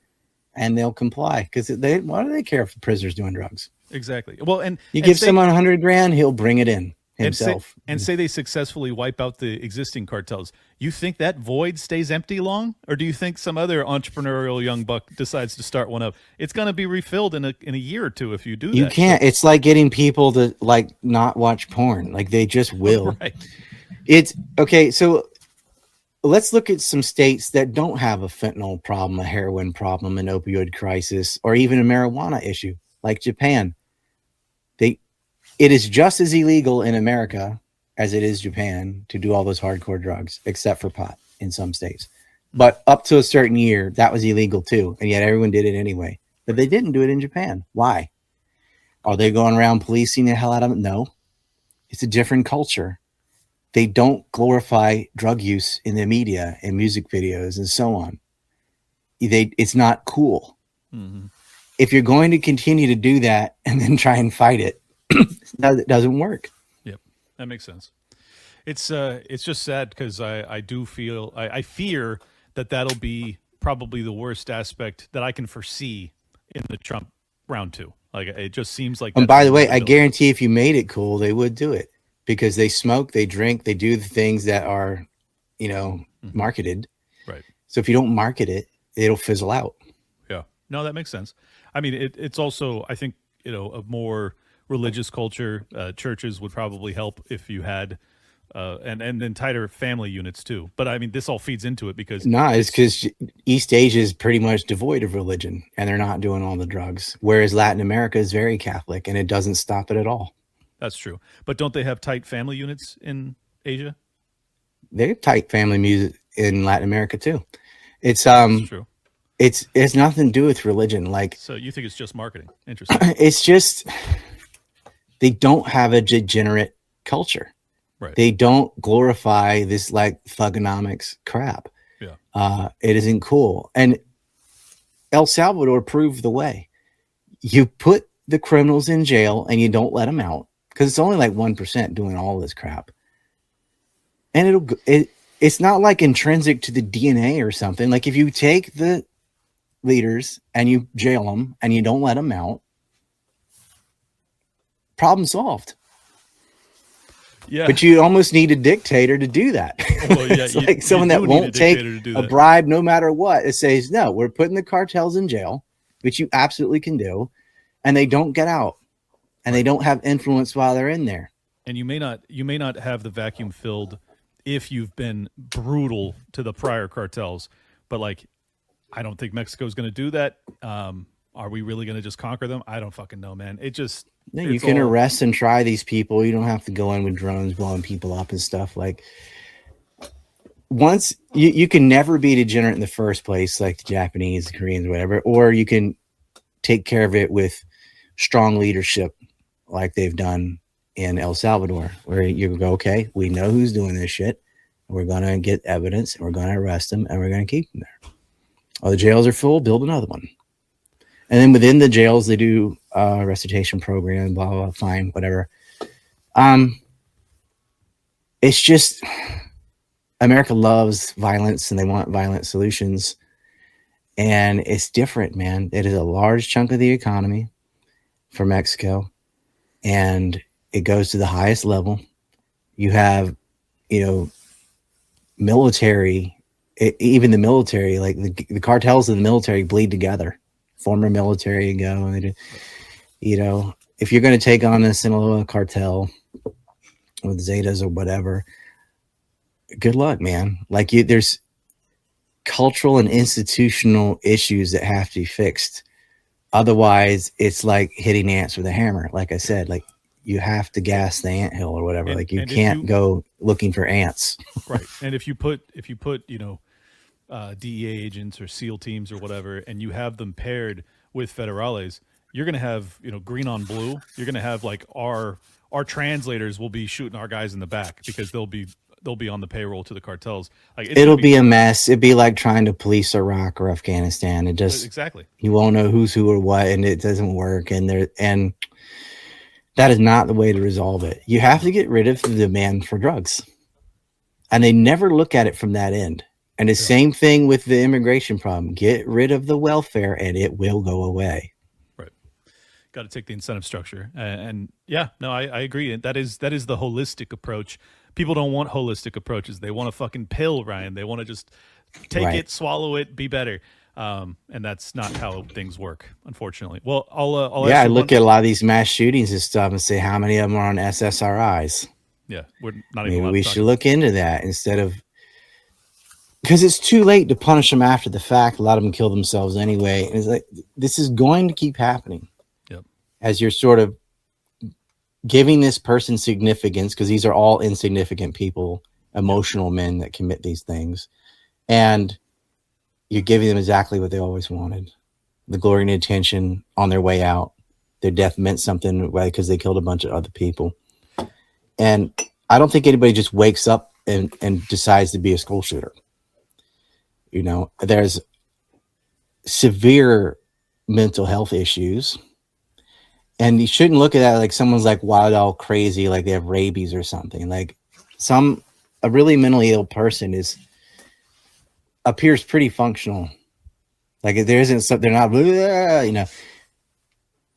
and they'll comply. Because why do they care if the prisoner's doing drugs? Exactly. Well, and you give someone $100,000, he'll bring it in himself. And say they successfully wipe out the existing cartels. You think that void stays empty long, or do you think some other entrepreneurial young buck decides to start one up? It's going to be refilled in a year or two if you do that. You can't. It's like getting people to like not watch porn. Like they just will. Right. It's okay. So let's look at some states that don't have a fentanyl problem, a heroin problem, an opioid crisis, or even a marijuana issue, like Japan. It is just as illegal in America as it is Japan to do all those hardcore drugs, except for pot in some states. But up to a certain year, that was illegal too. And yet everyone did it anyway. But they didn't do it in Japan. Why? Are they going around policing the hell out of it? No. It's a different culture. They don't glorify drug use in the media and music videos and so on. It's not cool. Mm-hmm. If you're going to continue to do that and then try and fight it, that doesn't work. Yep, that makes sense. It's just sad because I do feel I fear that'll be probably the worst aspect that I can foresee in the Trump round 2. Like it just seems like. And by the way, I guarantee if you made it cool, they would do it because they smoke, they drink, they do the things that are, marketed. Right. So if you don't market it, it'll fizzle out. Yeah. No, that makes sense. I mean, it's also I think a more religious culture, churches would probably help if you had, and then tighter family units too. But I mean, this all feeds into it because it's because East Asia is pretty much devoid of religion, and they're not doing all the drugs. Whereas Latin America is very Catholic, and it doesn't stop it at all. That's true. But don't they have tight family units in Asia? They have tight family music in Latin America too. It's That's true. It's nothing to do with religion. Like, so you think it's just marketing? Interesting. It's just. They don't have a degenerate culture. Right. They don't glorify this like thugonomics crap. Yeah. It isn't cool. And El Salvador proved the way. You put the criminals in jail and you don't let them out because it's only like 1% doing all this crap. And it's not like intrinsic to the DNA or something. Like if you take the leaders and you jail them and you don't let them out, problem solved. Yeah, but you almost need a dictator to do that. Well, yeah, it's like someone that won't take a bribe no matter what. It says, no, we're putting the cartels in jail, which you absolutely can do, and they don't get out. and they don't have influence while they're in there. And you may not have the vacuum filled if you've been brutal to the prior cartels, but like, I don't think Mexico's going to do that. Are we really going to just conquer them? I don't fucking know, man. No, you can arrest and try these people. You don't have to go in with drones blowing people up and stuff. Like, once you can never be degenerate in the first place, like the Japanese, the Koreans, whatever, or you can take care of it with strong leadership, like they've done in El Salvador, where you go, okay, we know who's doing this shit. We're going to get evidence, and we're going to arrest them, and we're going to keep them there. Oh, the jails are full, build another one. And then within the jails, they do a recitation program, blah, blah, fine, whatever. It's just, America loves violence, and they want violent solutions. And it's different, man. It is a large chunk of the economy for Mexico, and it goes to the highest level. You have, military, even the military, like the cartels of the military bleed together. Former military go, and they do, if you're going to take on the Sinaloa cartel with Zetas or whatever, good luck, man. Like, there's cultural and institutional issues that have to be fixed. Otherwise, it's like hitting ants with a hammer. Like I said, like, you have to gas the anthill or whatever. And, like, you can't go looking for ants. Right. And if you put DEA agents or SEAL teams or whatever, and you have them paired with federales, you're going to have, green on blue. You're going to have, like, our translators will be shooting our guys in the back because they'll be on the payroll to the cartels. Like, it'll be a mess. It'd be like trying to police Iraq or Afghanistan. It just, exactly, you won't know who's who or what, and it doesn't work. And that is not the way to resolve it. You have to get rid of the demand for drugs, and they never look at it from that end. And the same thing with the immigration problem. Get rid of the welfare, and it will go away. Right. Got to take the incentive structure. And yeah, no, I agree. That is the holistic approach. People don't want holistic approaches. They want a fucking pill, Ryan. They want to just take it, swallow it, be better. And that's not how things work, unfortunately. Well, I'll I look at a lot of these mass shootings and stuff and say, how many of them are on SSRIs? Yeah, we're not even. Maybe we should look into that instead of, because it's too late to punish them after the fact. A lot of them kill themselves anyway. And it's like, this is going to keep happening. Yep. As you're sort of giving this person significance, because these are all insignificant people, emotional men that commit these things. And you're giving them exactly what they always wanted. The glory and attention on their way out. Their death meant something because they killed a bunch of other people. And I don't think anybody just wakes up and decides to be a school shooter. There's severe mental health issues. And you shouldn't look at that like someone's like wild, all crazy, like they have rabies or something. Like a really mentally ill person appears pretty functional. Like, if there isn't something, they're not,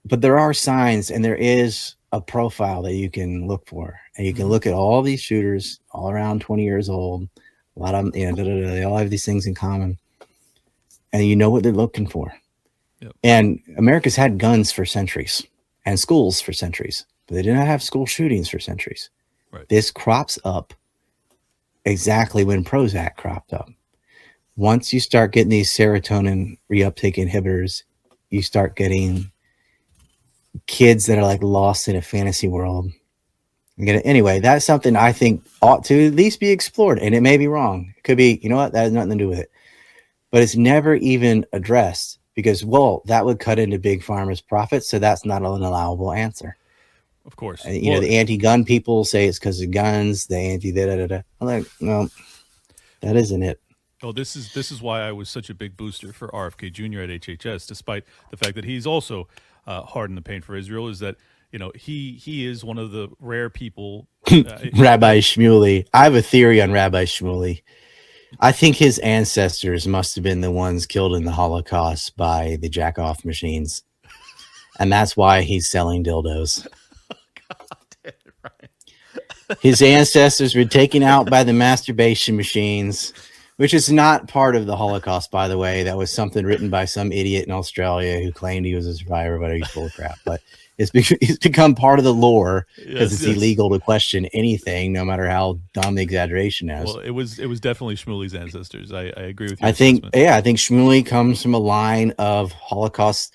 but there are signs, and there is a profile that you can look for, and you can look at all these shooters all around 20 years old. A lot of them, they all have these things in common, and you know what they're looking for. Yep. And America's had guns for centuries and schools for centuries, but they did not have school shootings for centuries. Right. This crops up exactly when Prozac cropped up. Once you start getting these serotonin reuptake inhibitors, you start getting kids that are like lost in a fantasy world. Anyway, that's something I think ought to at least be explored. And it may be wrong. It could be, that has nothing to do with it. But it's never even addressed because, that would cut into big pharma's profits. So that's not an allowable answer. Of course. The anti-gun people say it's because of guns. The anti-da-da-da-da. I'm like, no, that isn't it. Oh, this is why I was such a big booster for RFK Jr. at HHS, despite the fact that he's also hard in the paint for Israel, is that, he is one of the rare people. Rabbi Shmuley. I have a theory on Rabbi Shmuley. I think his ancestors must have been the ones killed in the Holocaust by the jack-off machines. And that's why he's selling dildos. God damn it, Ryan. His ancestors were taken out by the masturbation machines, which is not part of the Holocaust, by the way. That was something written by some idiot in Australia who claimed he was a survivor, but he's full of crap. But it's become part of the lore because it's illegal to question anything, no matter how dumb the exaggeration is. Well, it was definitely Shmuley's ancestors. I agree with you. I think Shmuley comes from a line of Holocaust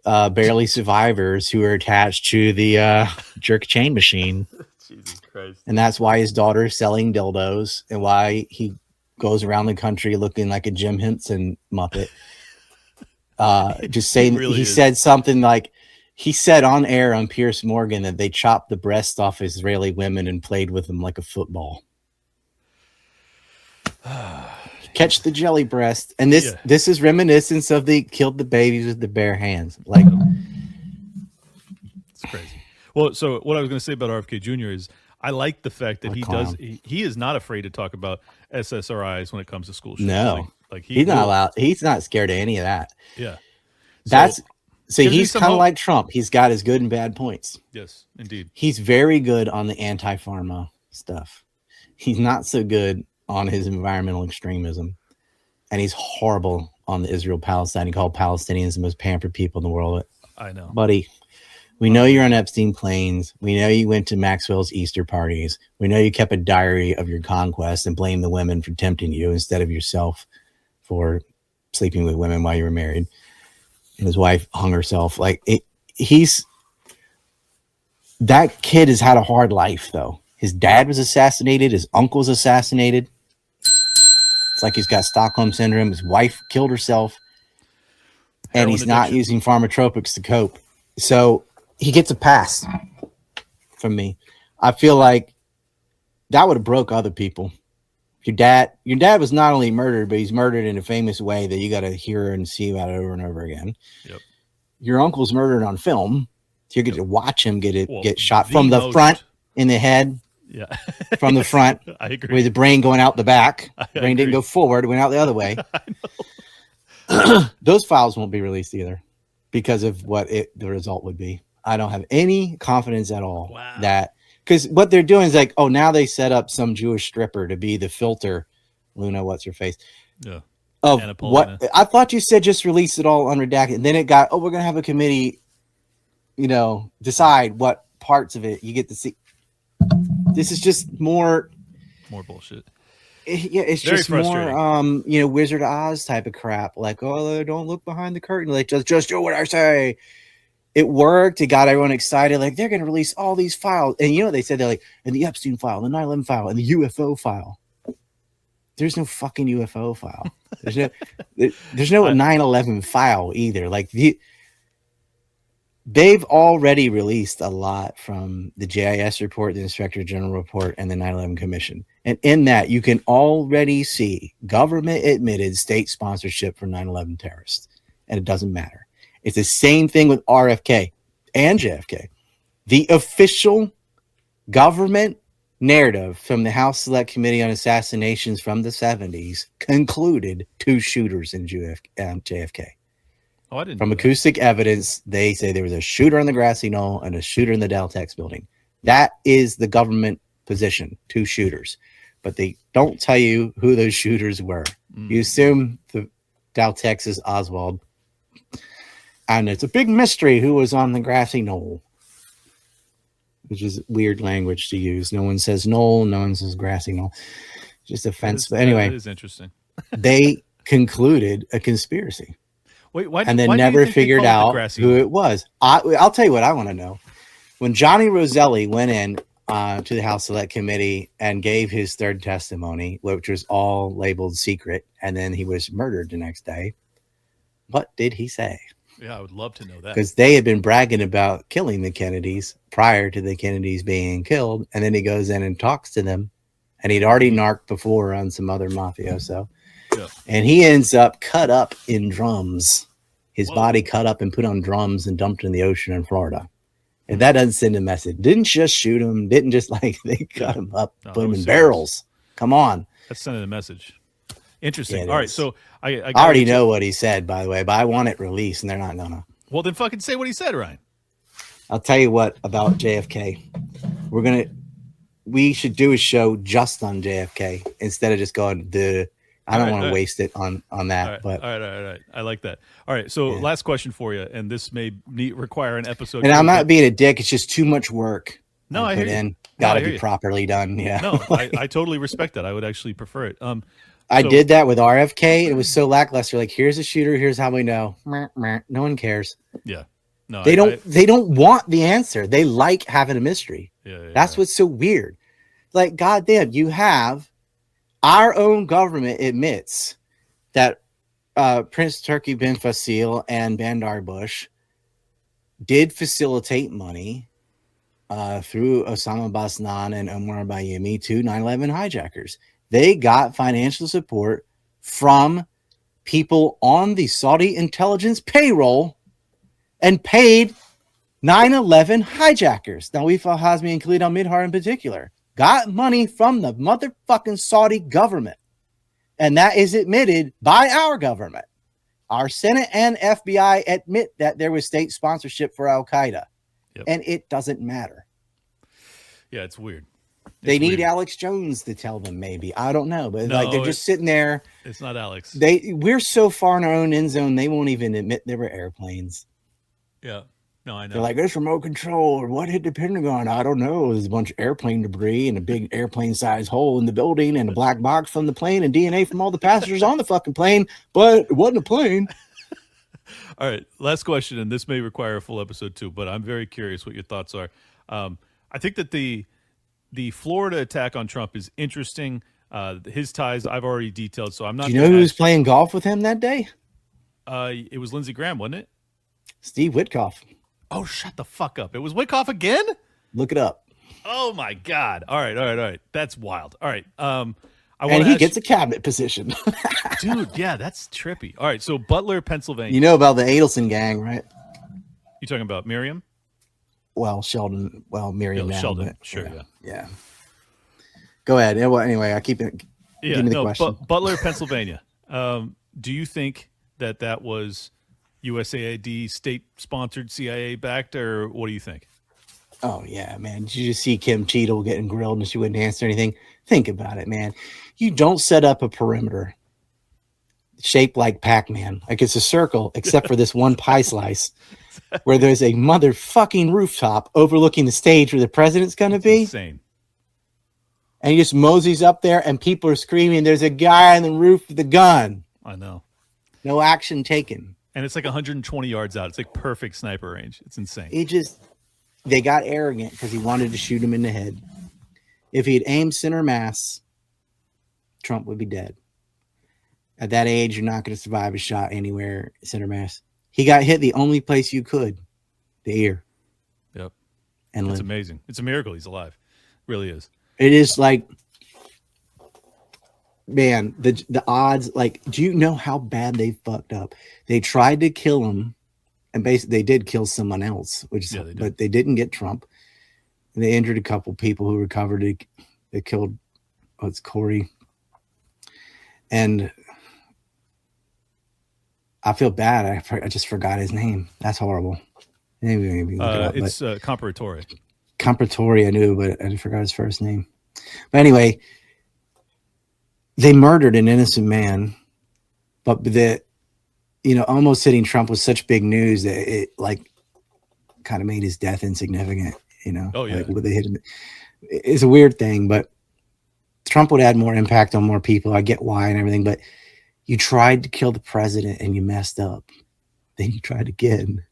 barely survivors who are attached to the jerk chain machine. Jesus Christ. And that's why his daughter is selling dildos and why he goes around the country looking like a Jim Henson Muppet. Just saying, he said something like, he said on air on Piers Morgan that they chopped the breast off Israeli women and played with them like a football. Catch the jelly breast. And this is reminiscence of the killed the babies with the bare hands. Like, it's crazy. Well, so what I was going to say about RFK Jr. is I like the fact that he is not afraid to talk about SSRIs when it comes to school shootings. No, he's not allowed. He's not scared of any of that. Yeah. So he's kind of like Trump. He's got his good and bad points. Yes, indeed. He's very good on the anti-pharma stuff. He's not so good on his environmental extremism. And he's horrible on the Israel-Palestine. He called Palestinians the most pampered people in the world. I know. Buddy, we know you're on Epstein planes. We know you went to Maxwell's Easter parties. We know you kept a diary of your conquest and blamed the women for tempting you instead of yourself for sleeping with women while you were married. And his wife hung herself. That kid has had a hard life, though. His dad was assassinated. His uncle was assassinated. It's like he's got Stockholm syndrome. His wife killed herself. And he's not using pharmacotropics to cope. So he gets a pass from me. I feel like that would have broke other people. Your dad was not only murdered, but he's murdered in a famous way that you got to hear and see about it over and over again. Yep. Your uncle's murdered on film. So you get to watch him get shot from the front in the head. Yeah. From the front. I agree. With the brain going out the back. The brain didn't go forward, it went out the other way. I know. Those files won't be released either because of what the result would be. I don't have any confidence at all that, because what they're doing is like, oh, now they set up some Jewish stripper to be the filter. Luna, what's her face? Yeah. Of what I thought you said, just release it all unredacted. And then it got, we're going to have a committee, decide what parts of it you get to see. This is just more bullshit. It's very just more, Wizard of Oz type of crap. Like, oh, don't look behind the curtain. Like, just do what I say. It worked. It got everyone excited. Like, they're going to release all these files. And you know what they said? They're like, and the Epstein file, the 9/11 file, and the UFO file. There's no fucking UFO file. There's no 9/11 file either. Like, they've already released a lot from the JIS report, the Inspector General report, and the 9/11 Commission. And in that, you can already see government admitted state sponsorship for 9/11 terrorists. And it doesn't matter. It's the same thing with RFK and JFK. The official government narrative from the House Select Committee on Assassinations from the 70s concluded 2 shooters in JFK. Oh, I didn't. From acoustic evidence, they say there was a shooter on the grassy knoll and a shooter in the Daltex building. That is the government position, 2 shooters. But they don't tell you who those shooters were. You assume the Daltex is Oswald. And it's a big mystery who was on the grassy knoll, which is weird language to use. No one says knoll, no one says grassy knoll. Just offensive. But anyway, that is interesting. They concluded a conspiracy. Wait, and then never figured out who it was. I'll tell you what I want to know. When Johnny Roselli went in to the House Select Committee and gave his third testimony, which was all labeled secret, and then he was murdered the next day, what did he say? Yeah, I would love to know that. Because they had been bragging about killing the Kennedys prior to the Kennedys being killed. And then he goes in and talks to them. And he'd already narked before on some other mafioso. Yeah. And he ends up cut up in drums. His body cut up and put on drums and dumped in the ocean in Florida. And that doesn't send a message. Didn't just shoot him. Didn't just they cut him up, put him in barrels. Come on. That's sending a message. Interesting. Yeah, all right, so I already know what he said, by the way, but I want it released, and they're not gonna. Well, then fucking say what he said, Ryan. I'll tell you what about JFK. We should do a show just on JFK instead of just going I don't right, want all to right. waste it on that. All right, But all right. I like that. All right, so last question for you, and this may require an episode. and I'm two, not but- being a dick. It's just too much work. No, I put hear you. in. No, Got I to hear be you. properly done. Yeah. No, I totally respect that. I would actually prefer it. I so- did that with RFK. And it was so lackluster. Like, here's a shooter. Here's how we know. Meh, meh. No one cares. Yeah. No, They don't want the answer. They like having a mystery. Yeah, That's what's so weird. Like, goddamn, you have our own government admits that Prince Turki bin Fasil and Bandar Bush did facilitate money through Osama Basnan and Omar Bayemi to 9/11 hijackers. They got financial support from people on the Saudi intelligence payroll and paid 9/11 hijackers. Nawif al-Hazmi and Khalid al-Midhar in particular got money from the motherfucking Saudi government. And that is admitted by our government. Our Senate and FBI admit that there was state sponsorship for Al-Qaeda. Yep. And it doesn't matter. Yeah, it's weird. They It's need weird. Alex Jones to tell them, maybe. I don't know. But No, like they're just sitting there. It's not Alex. We're so far in our own end zone, they won't even admit there were airplanes. Yeah. No, I know. They're like, there's remote control, or what hit the Pentagon? I don't know. There's a bunch of airplane debris and a big airplane-sized hole in the building and a black box from the plane and DNA from all the passengers on the fucking plane, but it wasn't a plane. All right, last question, and this may require a full episode too, but I'm very curious what your thoughts are. I think that the Florida attack on Trump is interesting. His ties I've already detailed, so I'm not. Do you know who was playing golf with him that day? It was Lindsey Graham, wasn't it? Steve Witkoff. Oh, shut the fuck up! It was Wyckoff again. Look it up. Oh my god! All right. That's wild. All right. And he gets a cabinet position. dude. Yeah, that's trippy. All right, so Butler, Pennsylvania. You know about the Adelson gang, right? You talking about Miriam? Well, Sheldon. Well, Miriam. now, Sheldon. but, Sure. Yeah. Go ahead. Anyway, I keep it. Yeah. Give me the No. question. Butler, Pennsylvania. Do you think that was USAID state-sponsored, CIA-backed, or what do you think? Oh, yeah, man. Did you just see Kim Cheadle getting grilled and she wouldn't answer anything? Think about it, man. You don't set up a perimeter shaped like Pac-Man. Like it's a circle, except for this one pie slice where there's a motherfucking rooftop overlooking the stage where the president's going to be. Insane. And he just moseys up there and people are screaming, there's a guy on the roof with a gun. I know. No action taken. And it's like 120 yards out. It's like perfect sniper range. It's insane. They got arrogant because he wanted to shoot him in the head. If he had aimed center mass, Trump would be dead. At that age, you're not going to survive a shot anywhere center mass. He got hit the only place you could, the ear. Yep. And It's lived. amazing. It's a miracle he's alive. It really is. It is like, man, the odds. Like, do you know how bad they fucked up? They tried to kill him, and basically they did kill someone else, but they didn't get Trump. And they injured a couple people who recovered. They killed it's Corey, and I feel bad. I just forgot his name. That's horrible. Maybe look it up, It's Comparatore. Comparatore, I knew, but I forgot his first name. But anyway, they murdered an innocent man, but almost hitting Trump was such big news that it like kind of made his death insignificant. Oh yeah, like, would they hit him? It's a weird thing, but Trump would add more impact on more people. I get why and everything, but you tried to kill the president and you messed up. Then you tried again.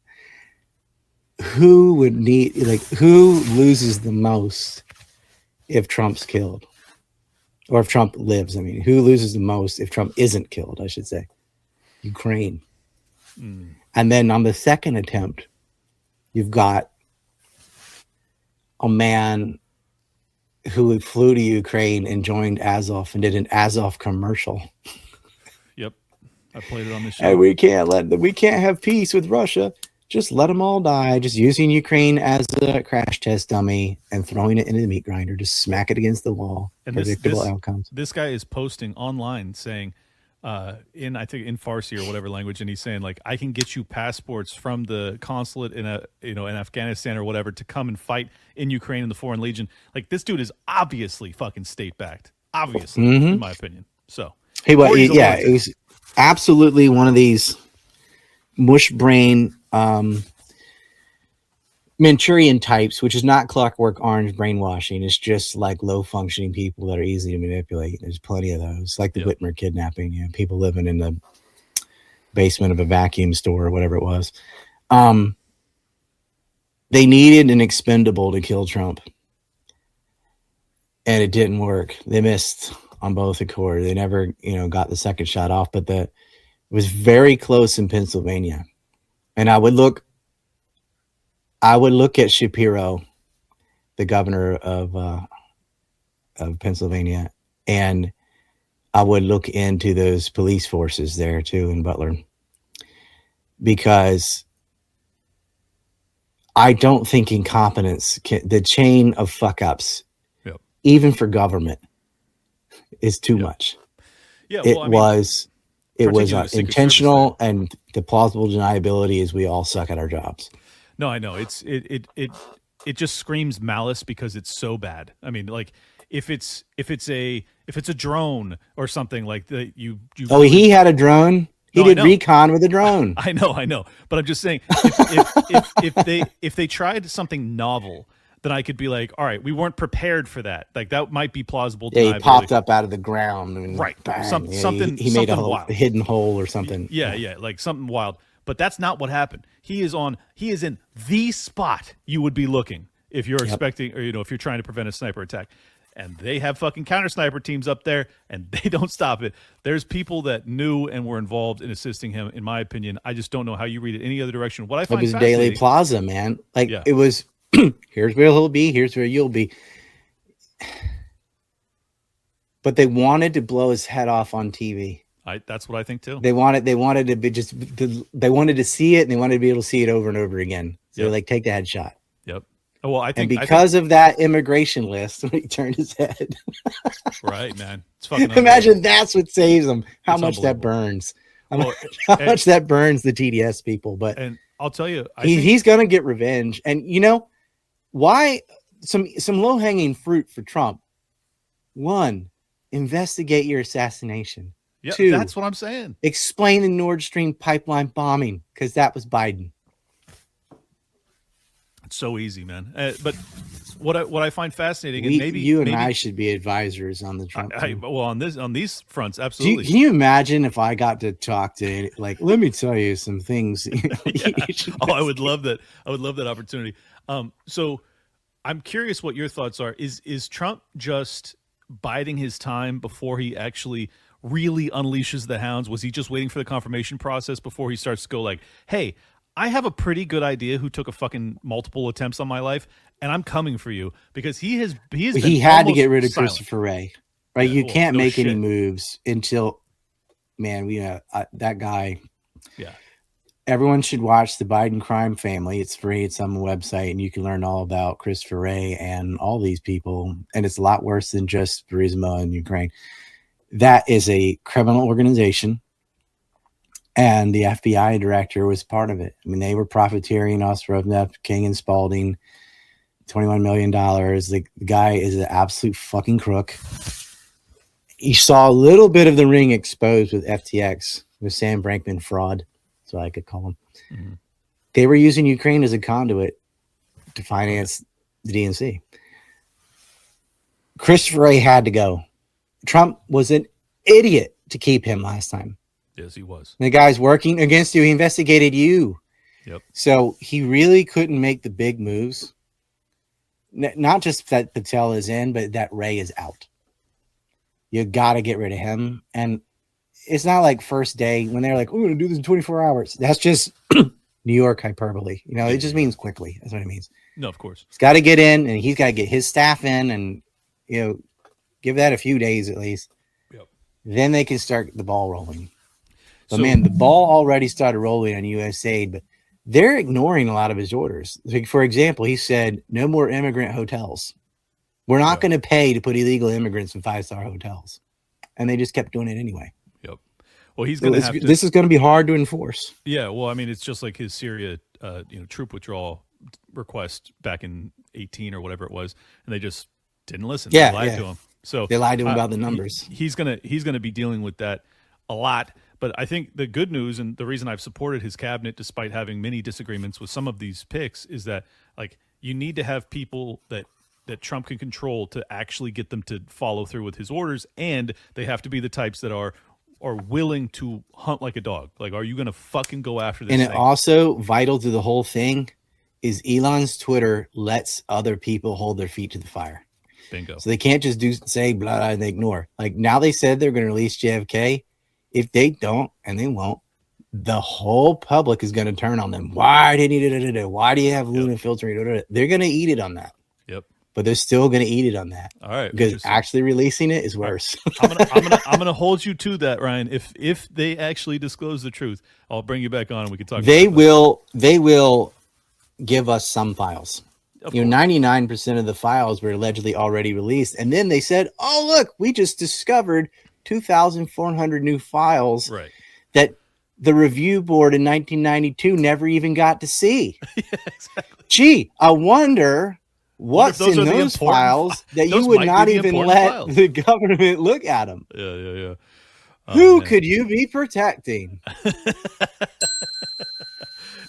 Who loses the most if Trump's killed? Or if Trump lives? I mean, who loses the most if Trump isn't killed, I should say? Ukraine. And then on the second attempt, you've got a man who flew to Ukraine and joined Azov and did an Azov commercial. Yep, I played it on the show. Hey, we can't have peace with Russia. Just let them all die. Just using Ukraine as a crash test dummy and throwing it into the meat grinder. Just smack it against the wall. And Predictable outcomes. This guy is posting online saying, in Farsi or whatever language, and he's saying like, I can get you passports from the consulate in in Afghanistan or whatever to come and fight in Ukraine in the Foreign Legion. Like this dude is obviously fucking state backed, obviously, in my opinion. So Or he's Yeah, anointed. it was absolutely one of these mush brain Manchurian types, which is not Clockwork Orange brainwashing. It's just like low functioning people that are easy to manipulate. There's plenty of those, like the Yep. Whitmer kidnapping. People living in the basement of a vacuum store or whatever it was. They needed an expendable to kill Trump, and it didn't work. They missed on both accords. They never, got the second shot off, but it was very close in Pennsylvania. And I would look at Shapiro, the governor of Pennsylvania, and I would look into those police forces there too in Butler, because I don't think incompetence the chain of fuck ups, Yep. even for government, is too much. Yeah, It well, was particularly the Secret intentional, and the plausible deniability is we all suck at our jobs. No, I know. It just screams malice because it's so bad. I mean, like if it's a drone or something like that, you He had a drone. He No, I did know. recon with a drone. I know. But I'm just saying, if they tried something novel, then I could be like, all right, we weren't prepared for that. Like that might be plausible. Yeah, he deniability. popped up out of the ground. And Right. bang. Something. He made something a wild. hidden hole or something. Yeah, like something wild. But that's not what happened. He is in the spot you would be looking if you're expecting, or if you're trying to prevent a sniper attack. And they have fucking counter sniper teams up there, and they don't stop it. There's people that knew and were involved in assisting him. In my opinion, I just don't know how you read it any other direction. What I It find was fascinating, Daily Plaza, man. Like Yeah. it was. Here's where he'll be. Here's where you'll be. But they wanted to blow his head off on TV. that's what I think too. They wanted to be they wanted to see it, and they wanted to be able to see it over and over again. So they're like, take the headshot. Yep. Well, I And think because of that immigration list, when he turned his head, right, man, it's fucking. imagine that's what saves him. How It's much that unbelievable. burns. Well, How much that burns the TDS people. But and I'll tell you, I think, he's gonna get revenge. And why some low hanging fruit for Trump? One, investigate your assassination. yeah, Two, that's what I'm saying. explain the Nord Stream pipeline bombing, because that was Biden. It's so easy, man. But what I find fascinating, and maybe you and maybe, I should be advisors on the Trump team. well, on these fronts, Can absolutely. you imagine if I got to talk to, like, let me tell you some things. Oh, I would love that. I would love that opportunity. So I'm curious what your thoughts are. Is Trump just biding his time before he actually really unleashes the hounds? Was he just waiting for the confirmation process before he starts to go like, hey, I have a pretty good idea who took a fucking multiple attempts on my life, and I'm coming for you? Because he had to get rid of silent. Christopher Wray, right? Yeah, You well, can't no make any shit. moves until, man, that guy. Yeah. Everyone should watch The Biden Crime Family. It's free. It's on the website, and you can learn all about Christopher Wray and all these people. And it's a lot worse than just Burisma in Ukraine. That is a criminal organization, and the FBI director was part of it. I mean, they were profiteering off Rosneft, King and Spalding, $21 million. The guy is an absolute fucking crook. You saw a little bit of the ring exposed with FTX, with Sam Bankman fraud. That's what I could call them. Mm-hmm. They were using Ukraine as a conduit to finance the DNC. Christopher Wray had to go. Trump was an idiot to keep him last time. Yes, he was. The guy's working against you. He investigated you. Yep. So he really couldn't make the big moves. Not just that Patel is in, but that Wray is out. You got to get rid of him. And it's not like first day when they're like, we're going to do this in 24 hours. That's just New York hyperbole. It just means quickly. That's what it means. No, of course. He's got to get in, and he's got to get his staff in, and give that a few days at least. Yep. Then they can start the ball rolling. But So- man, the ball already started rolling on USAID, but they're ignoring a lot of his orders. Like, for example, he said, no more immigrant hotels. We're not going to pay to put illegal immigrants in 5-star hotels. And they just kept doing it anyway. Yep. Well, he's going to have to. This is going to be hard to enforce. Yeah. Well, I mean, it's just like his Syria, troop withdrawal request back in 18 or whatever it was, and they just didn't listen. Yeah, They lied yeah. to him. So They lied to him about the numbers. He's gonna be dealing with that a lot. But I think the good news, and the reason I've supported his cabinet despite having many disagreements with some of these picks, is that like you need to have people that Trump can control to actually get them to follow through with his orders, and they have to be the types that are willing to hunt like a dog. Like, are you going to fucking go after this And thing? it also, vital to the whole thing, is Elon's Twitter lets other people hold their feet to the fire. Bingo. So they can't just say blah, blah, and they ignore. Like, now they said they're going to release JFK. If they don't, and they won't, the whole public is going to turn on them. Why did he? Why do you have Luna filtering? They're going to eat it on that. Yep. But they're still going to eat it on that. All right. Because actually releasing it is worse. I'm gonna hold you to that, Ryan. If they actually disclose the truth, I'll bring you back on and we can talk. They about will give us some files. 99% of the files were allegedly already released, and then they said, "Oh, look, we just discovered 2,400 new files that the review board in 1992 never even got to see." Yeah, exactly. Gee, I wonder what's those in are the those important files that those you would might not be the even important let files. the government look at them. Yeah. Who man. could you be protecting?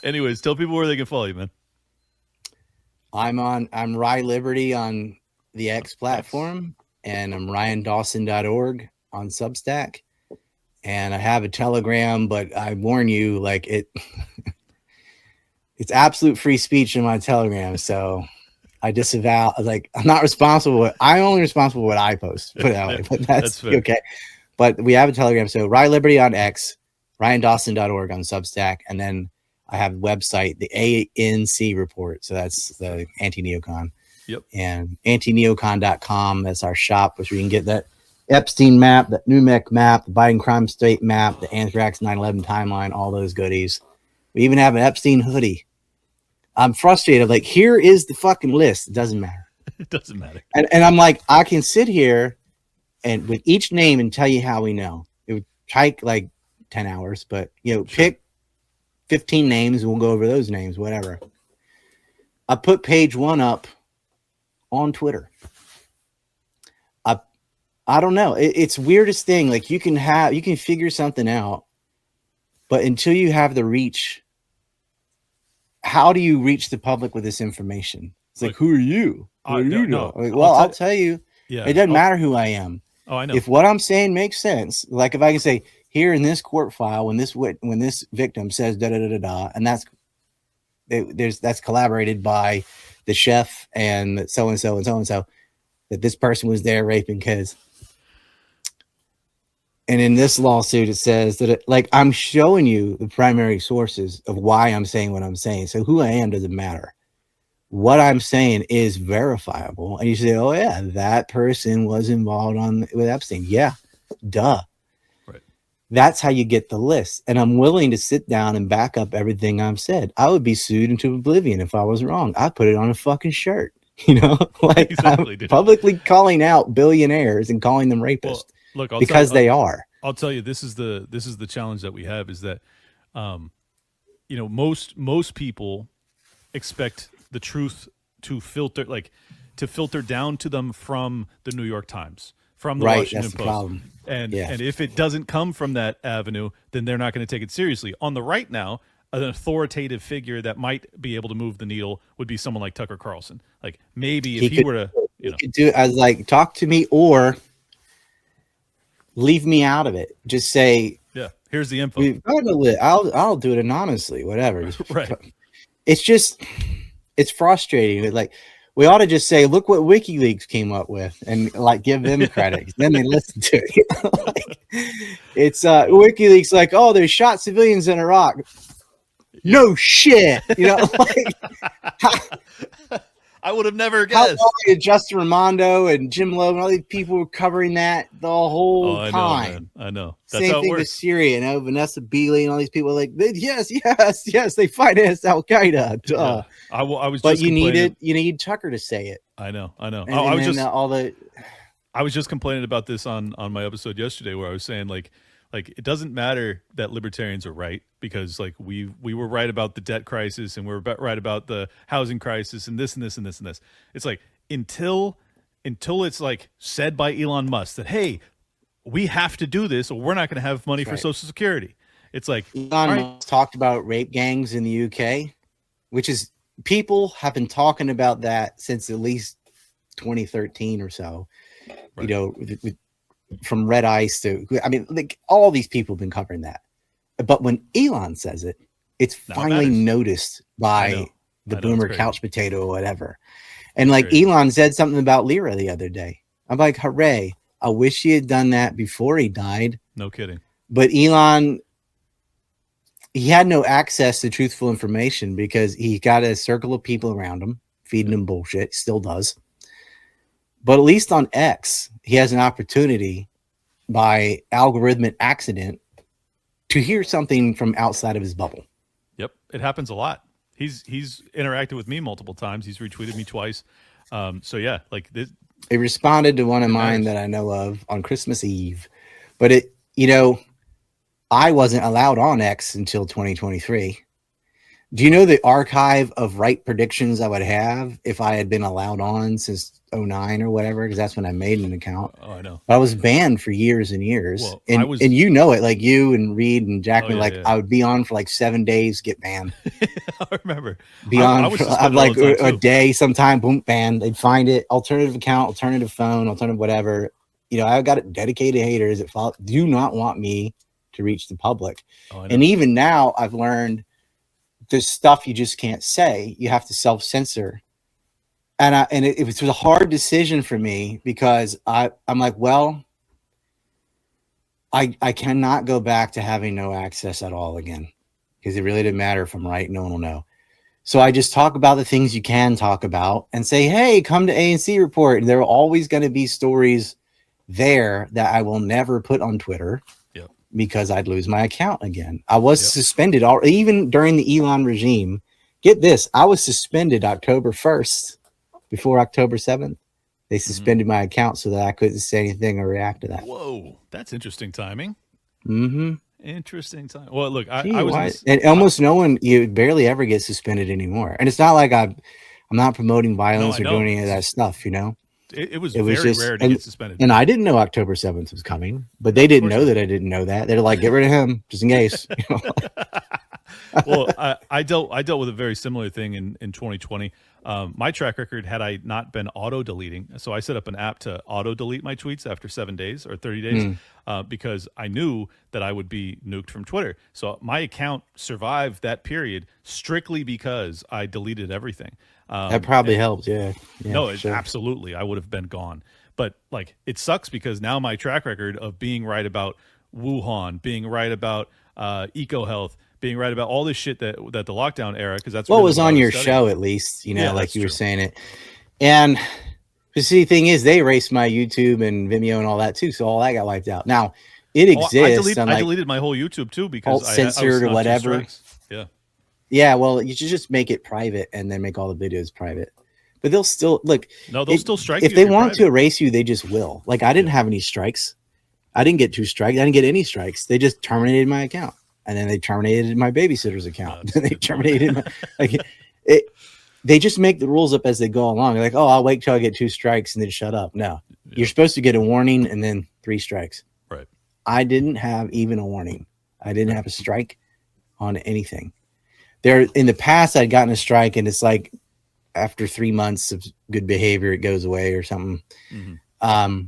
Anyways, tell people where they can follow you, man. I'm Rye Liberty on the X platform, and I'm RyanDawson.org on Substack, and I have a Telegram, but I warn you, like it's absolute free speech in my Telegram, so I disavow. Like, I'm not responsible. I'm only responsible for what I post. Put it that way, but that's fair. okay. But we have a Telegram, so Rye Liberty on X, RyanDawson.org on Substack, and then I have a website, the ANC report. So that's the anti-neocon. Yep. And antineocon.com. That's our shop, which we can get that Epstein map, that NUMEC map, the Biden crime state map, the Anthrax 9/11 timeline, all those goodies. We even have an Epstein hoodie. I'm frustrated. Like, here is the fucking list. It doesn't matter. It doesn't matter. And I'm like, I can sit here and with each name and tell you how we know. It would take like 10 hours, but pick 15 names, we'll go over those names, whatever. I put page 1 up on Twitter. I don't know. It's weirdest thing. Like, you can figure something out, but until you have the reach, how do you reach the public with this information? It's like, who are you? What do you know? Like, well, I'll tell you. Yeah. It doesn't matter who I am. Oh, I know. If what I'm saying makes sense, like if I can say, here in this court file, when this victim says da da da da da, and that's collaborated by the chef and so and so and so and so, that this person was there raping kids. And in this lawsuit, it says that I'm showing you the primary sources of why I'm saying what I'm saying. So who I am doesn't matter. What I'm saying is verifiable. And you say, oh yeah, that person was involved with Epstein. Yeah, duh. That's how you get the list. And I'm willing to sit down and back up everything I've said. I would be sued into oblivion if I was wrong. I put it on a fucking shirt, like exactly, I'm publicly calling out billionaires and calling them rapists. Well, look, because they are. I'll tell you, this is the challenge that we have is that, most people expect the truth to filter down to them from the New York Times, from the Washington Post. And if it doesn't come from that avenue, then they're not going to take it seriously. On the right now, an authoritative figure that might be able to move the needle would be someone like Tucker Carlson. Like, maybe if he were to, he could do as like, talk to me or leave me out of it. Just say, yeah, here's the info. I'll do it anonymously, whatever. Right. It's frustrating. Like, we ought to just say, look what WikiLeaks came up with, and like give them credit. Then they listen to it. It's WikiLeaks, like, oh, they shot civilians in Iraq. No shit, I would have never guessed. How long did Justin Raimondo and Jim Logan, all these people were covering that the whole time? I know. That's Same how it thing works. with Syria. Vanessa Beeley and all these people are like, yes, they financed Al Qaeda. Yeah. I was. But just you need Tucker to say it. I know. And I was just complaining about this on my episode yesterday, where I was saying like it doesn't matter that libertarians are right, because like we were right about the debt crisis and we're right about the housing crisis and this and this and this and this. It's like, until until it's like said by Elon Musk that, hey, we have to do this or we're not going to have money for Social Security. It's like Elon Musk talked about rape gangs in the UK, which is, people have been talking about that since at least 2013 or so. Right. You know, from Red Ice to, I mean, like all these people have been covering that. But when Elon says it, it's finally noticed by the boomer couch potato or whatever. And like Elon said something about Lyra the other day. I'm like, hooray. I wish he had done that before he died. No kidding. But Elon, he had no access to truthful information because he got a circle of people around him feeding him bullshit. Still does. But at least on X, he has an opportunity by algorithmic accident to hear something from outside of his bubble. Yep. It happens a lot. He's interacted with me multiple times. He's retweeted me twice. So yeah, like this. It responded to one of mine that I know of on Christmas Eve, but it, you know, I wasn't allowed on X until 2023. Do you know the archive of right predictions I would have if I had been allowed on since 2009 or whatever? Because that's when I made an account. Oh, I know. I was banned for years and years. Well, and you know it, like you and Reed and Jackman, I would be on for like 7 days, get banned. I remember. Be on for like a day, sometime, boom, banned. They'd find it, alternative account, alternative phone, alternative whatever. You know, I got dedicated haters that do not want me to reach the public. And even now I've learned there's stuff you just can't say. You have to self-censor. And it was a hard decision for me because I'm like, well, I cannot go back to having no access at all again because it really didn't matter if I'm right. No one will know. So I just talk about the things you can talk about and say, hey, come to ANC report. And there are always going to be stories there that I will never put on Twitter. Because I'd lose my account again. I was suspended even during the Elon regime. Get this, I was suspended October 1st before October 7th. They suspended my account so that I couldn't say anything or react to that. Whoa, that's interesting timing. Mm-hmm. Interesting time. Well, look, I was and almost no one, you barely ever get suspended anymore. And it's not like I'm not promoting violence or doing any of that stuff, you know. It was very rare to get suspended. And I didn't know October 7th was coming, but they didn't know that I didn't know that. They're like, get rid of him just in case. You know? Well, I dealt with a very similar thing in 2020. My track record, had I not been auto deleting, so I set up an app to auto delete my tweets after 7 days or 30 days because I knew that I would be nuked from Twitter. So my account survived that period strictly because I deleted everything. That probably helped. Yeah. No, absolutely. I would have been gone. But like, it sucks because now my track record of being right about Wuhan, being right about eco health, being right about all this shit that the lockdown era, because that's what really was on your show, at least, you know, like you were saying it. And the thing is, they erased my YouTube and Vimeo and all that too, so all that got wiped out. Now it exists. I deleted my whole YouTube too because censored or whatever. Yeah, well, you should just make it private and then make all the videos private. But they'll still look. No, they'll still strike if you they want to erase you. They just will. Like I didn't have any strikes. I didn't get 2 strikes. I didn't get any strikes. They just terminated my account, and then they terminated my babysitter's account. They terminated my They just make the rules up as they go along. They're like, oh, I'll wait till I get 2 strikes and then shut up. No, you're supposed to get a warning and then 3 strikes. Right. I didn't have even a warning. I didn't have a strike on anything. There in the past, I'd gotten a strike, and it's like after 3 months of good behavior, it goes away or something. I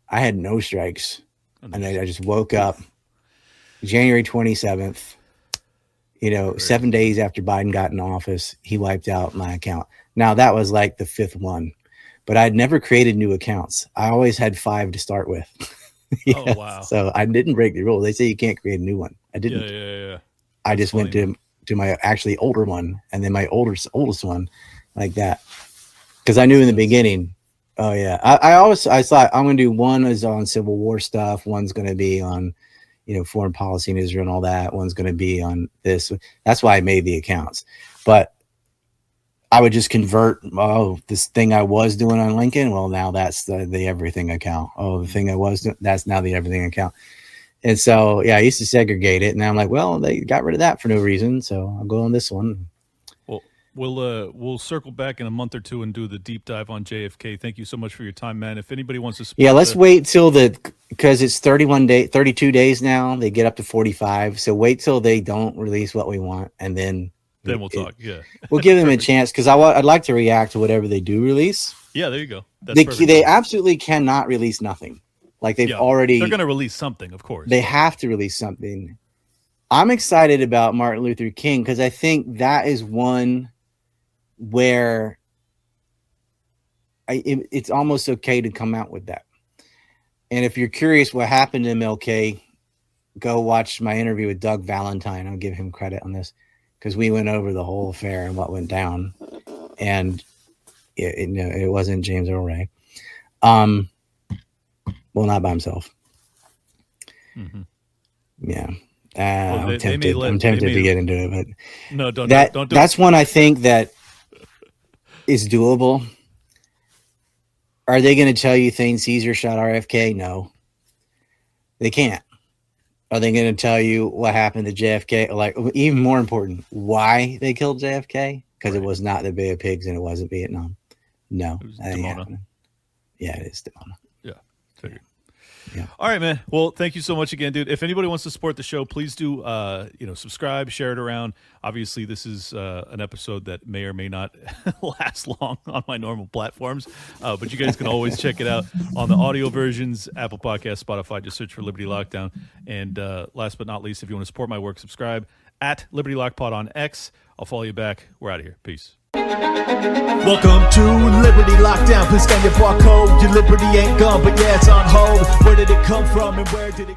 had no strikes, and I just woke up January 27th. You know, 7 days after Biden got in office, he wiped out my account. Now that was like the 5th one, but I'd never created new accounts. I always had 5 to start with. Oh wow! So I didn't break the rule. They say you can't create a new one. I didn't. Yeah. I just went to my actually older one and then my oldest one, like that, because I knew in the beginning. Oh yeah, I thought I'm gonna do one is on Civil War stuff, one's gonna be on, you know, foreign policy in Israel and all that, one's gonna be on this. That's why I made the accounts, but I would just convert. Oh, this thing I was doing on Lincoln, well now that's the everything account. Oh, the thing I was doing, that's now the everything account. And so, yeah, I used to segregate it, and I'm like, well, they got rid of that for no reason, so I'll go on this one. Well, We'll circle back in a month or two and do the deep dive on JFK. Thank you so much for your time, man. If anybody wants to support, Yeah, let's wait till because it's 32 days now. They get up to 45. So wait till they don't release what we want, and then we'll talk. Yeah, we'll give them a chance, because I'd like to react to whatever they do release. Yeah, there you go. That's They perfect. absolutely cannot release nothing. Like they're going to release something, of course. They have to release something. I'm excited about Martin Luther King, because I think that is one where it's almost okay to come out with that. And if you're curious what happened to MLK, go watch my interview with Doug Valentine. I'll give him credit on this, because we went over the whole affair and what went down. And it wasn't James Earl Ray. Well, not by himself. Mm-hmm. Yeah. Well, I'm tempted to get into it, but no, don't. That's one I think that is doable. Are they going to tell you things Caesar shot RFK? No, they can't. Are they going to tell you what happened to JFK? Like, even more important, why they killed JFK? Because it was not the Bay of Pigs and it wasn't Vietnam. No, that ain't happening. Yeah, it is Demona. Yeah, figured. Yeah. All right, man. Well, thank you so much again, dude. If anybody wants to support the show, please do, subscribe, share it around. Obviously, this is an episode that may or may not last long on my normal platforms, but you guys can always check it out on the audio versions, Apple Podcasts, Spotify. Just search for Liberty Lockdown. And last but not least, if you want to support my work, subscribe at Liberty Lock Pod on X. I'll follow you back. We're out of here. Peace. Welcome to Liberty Lockdown. Please scan your barcode. Your liberty ain't gone, but yeah, it's on hold. Where did it come from and where did it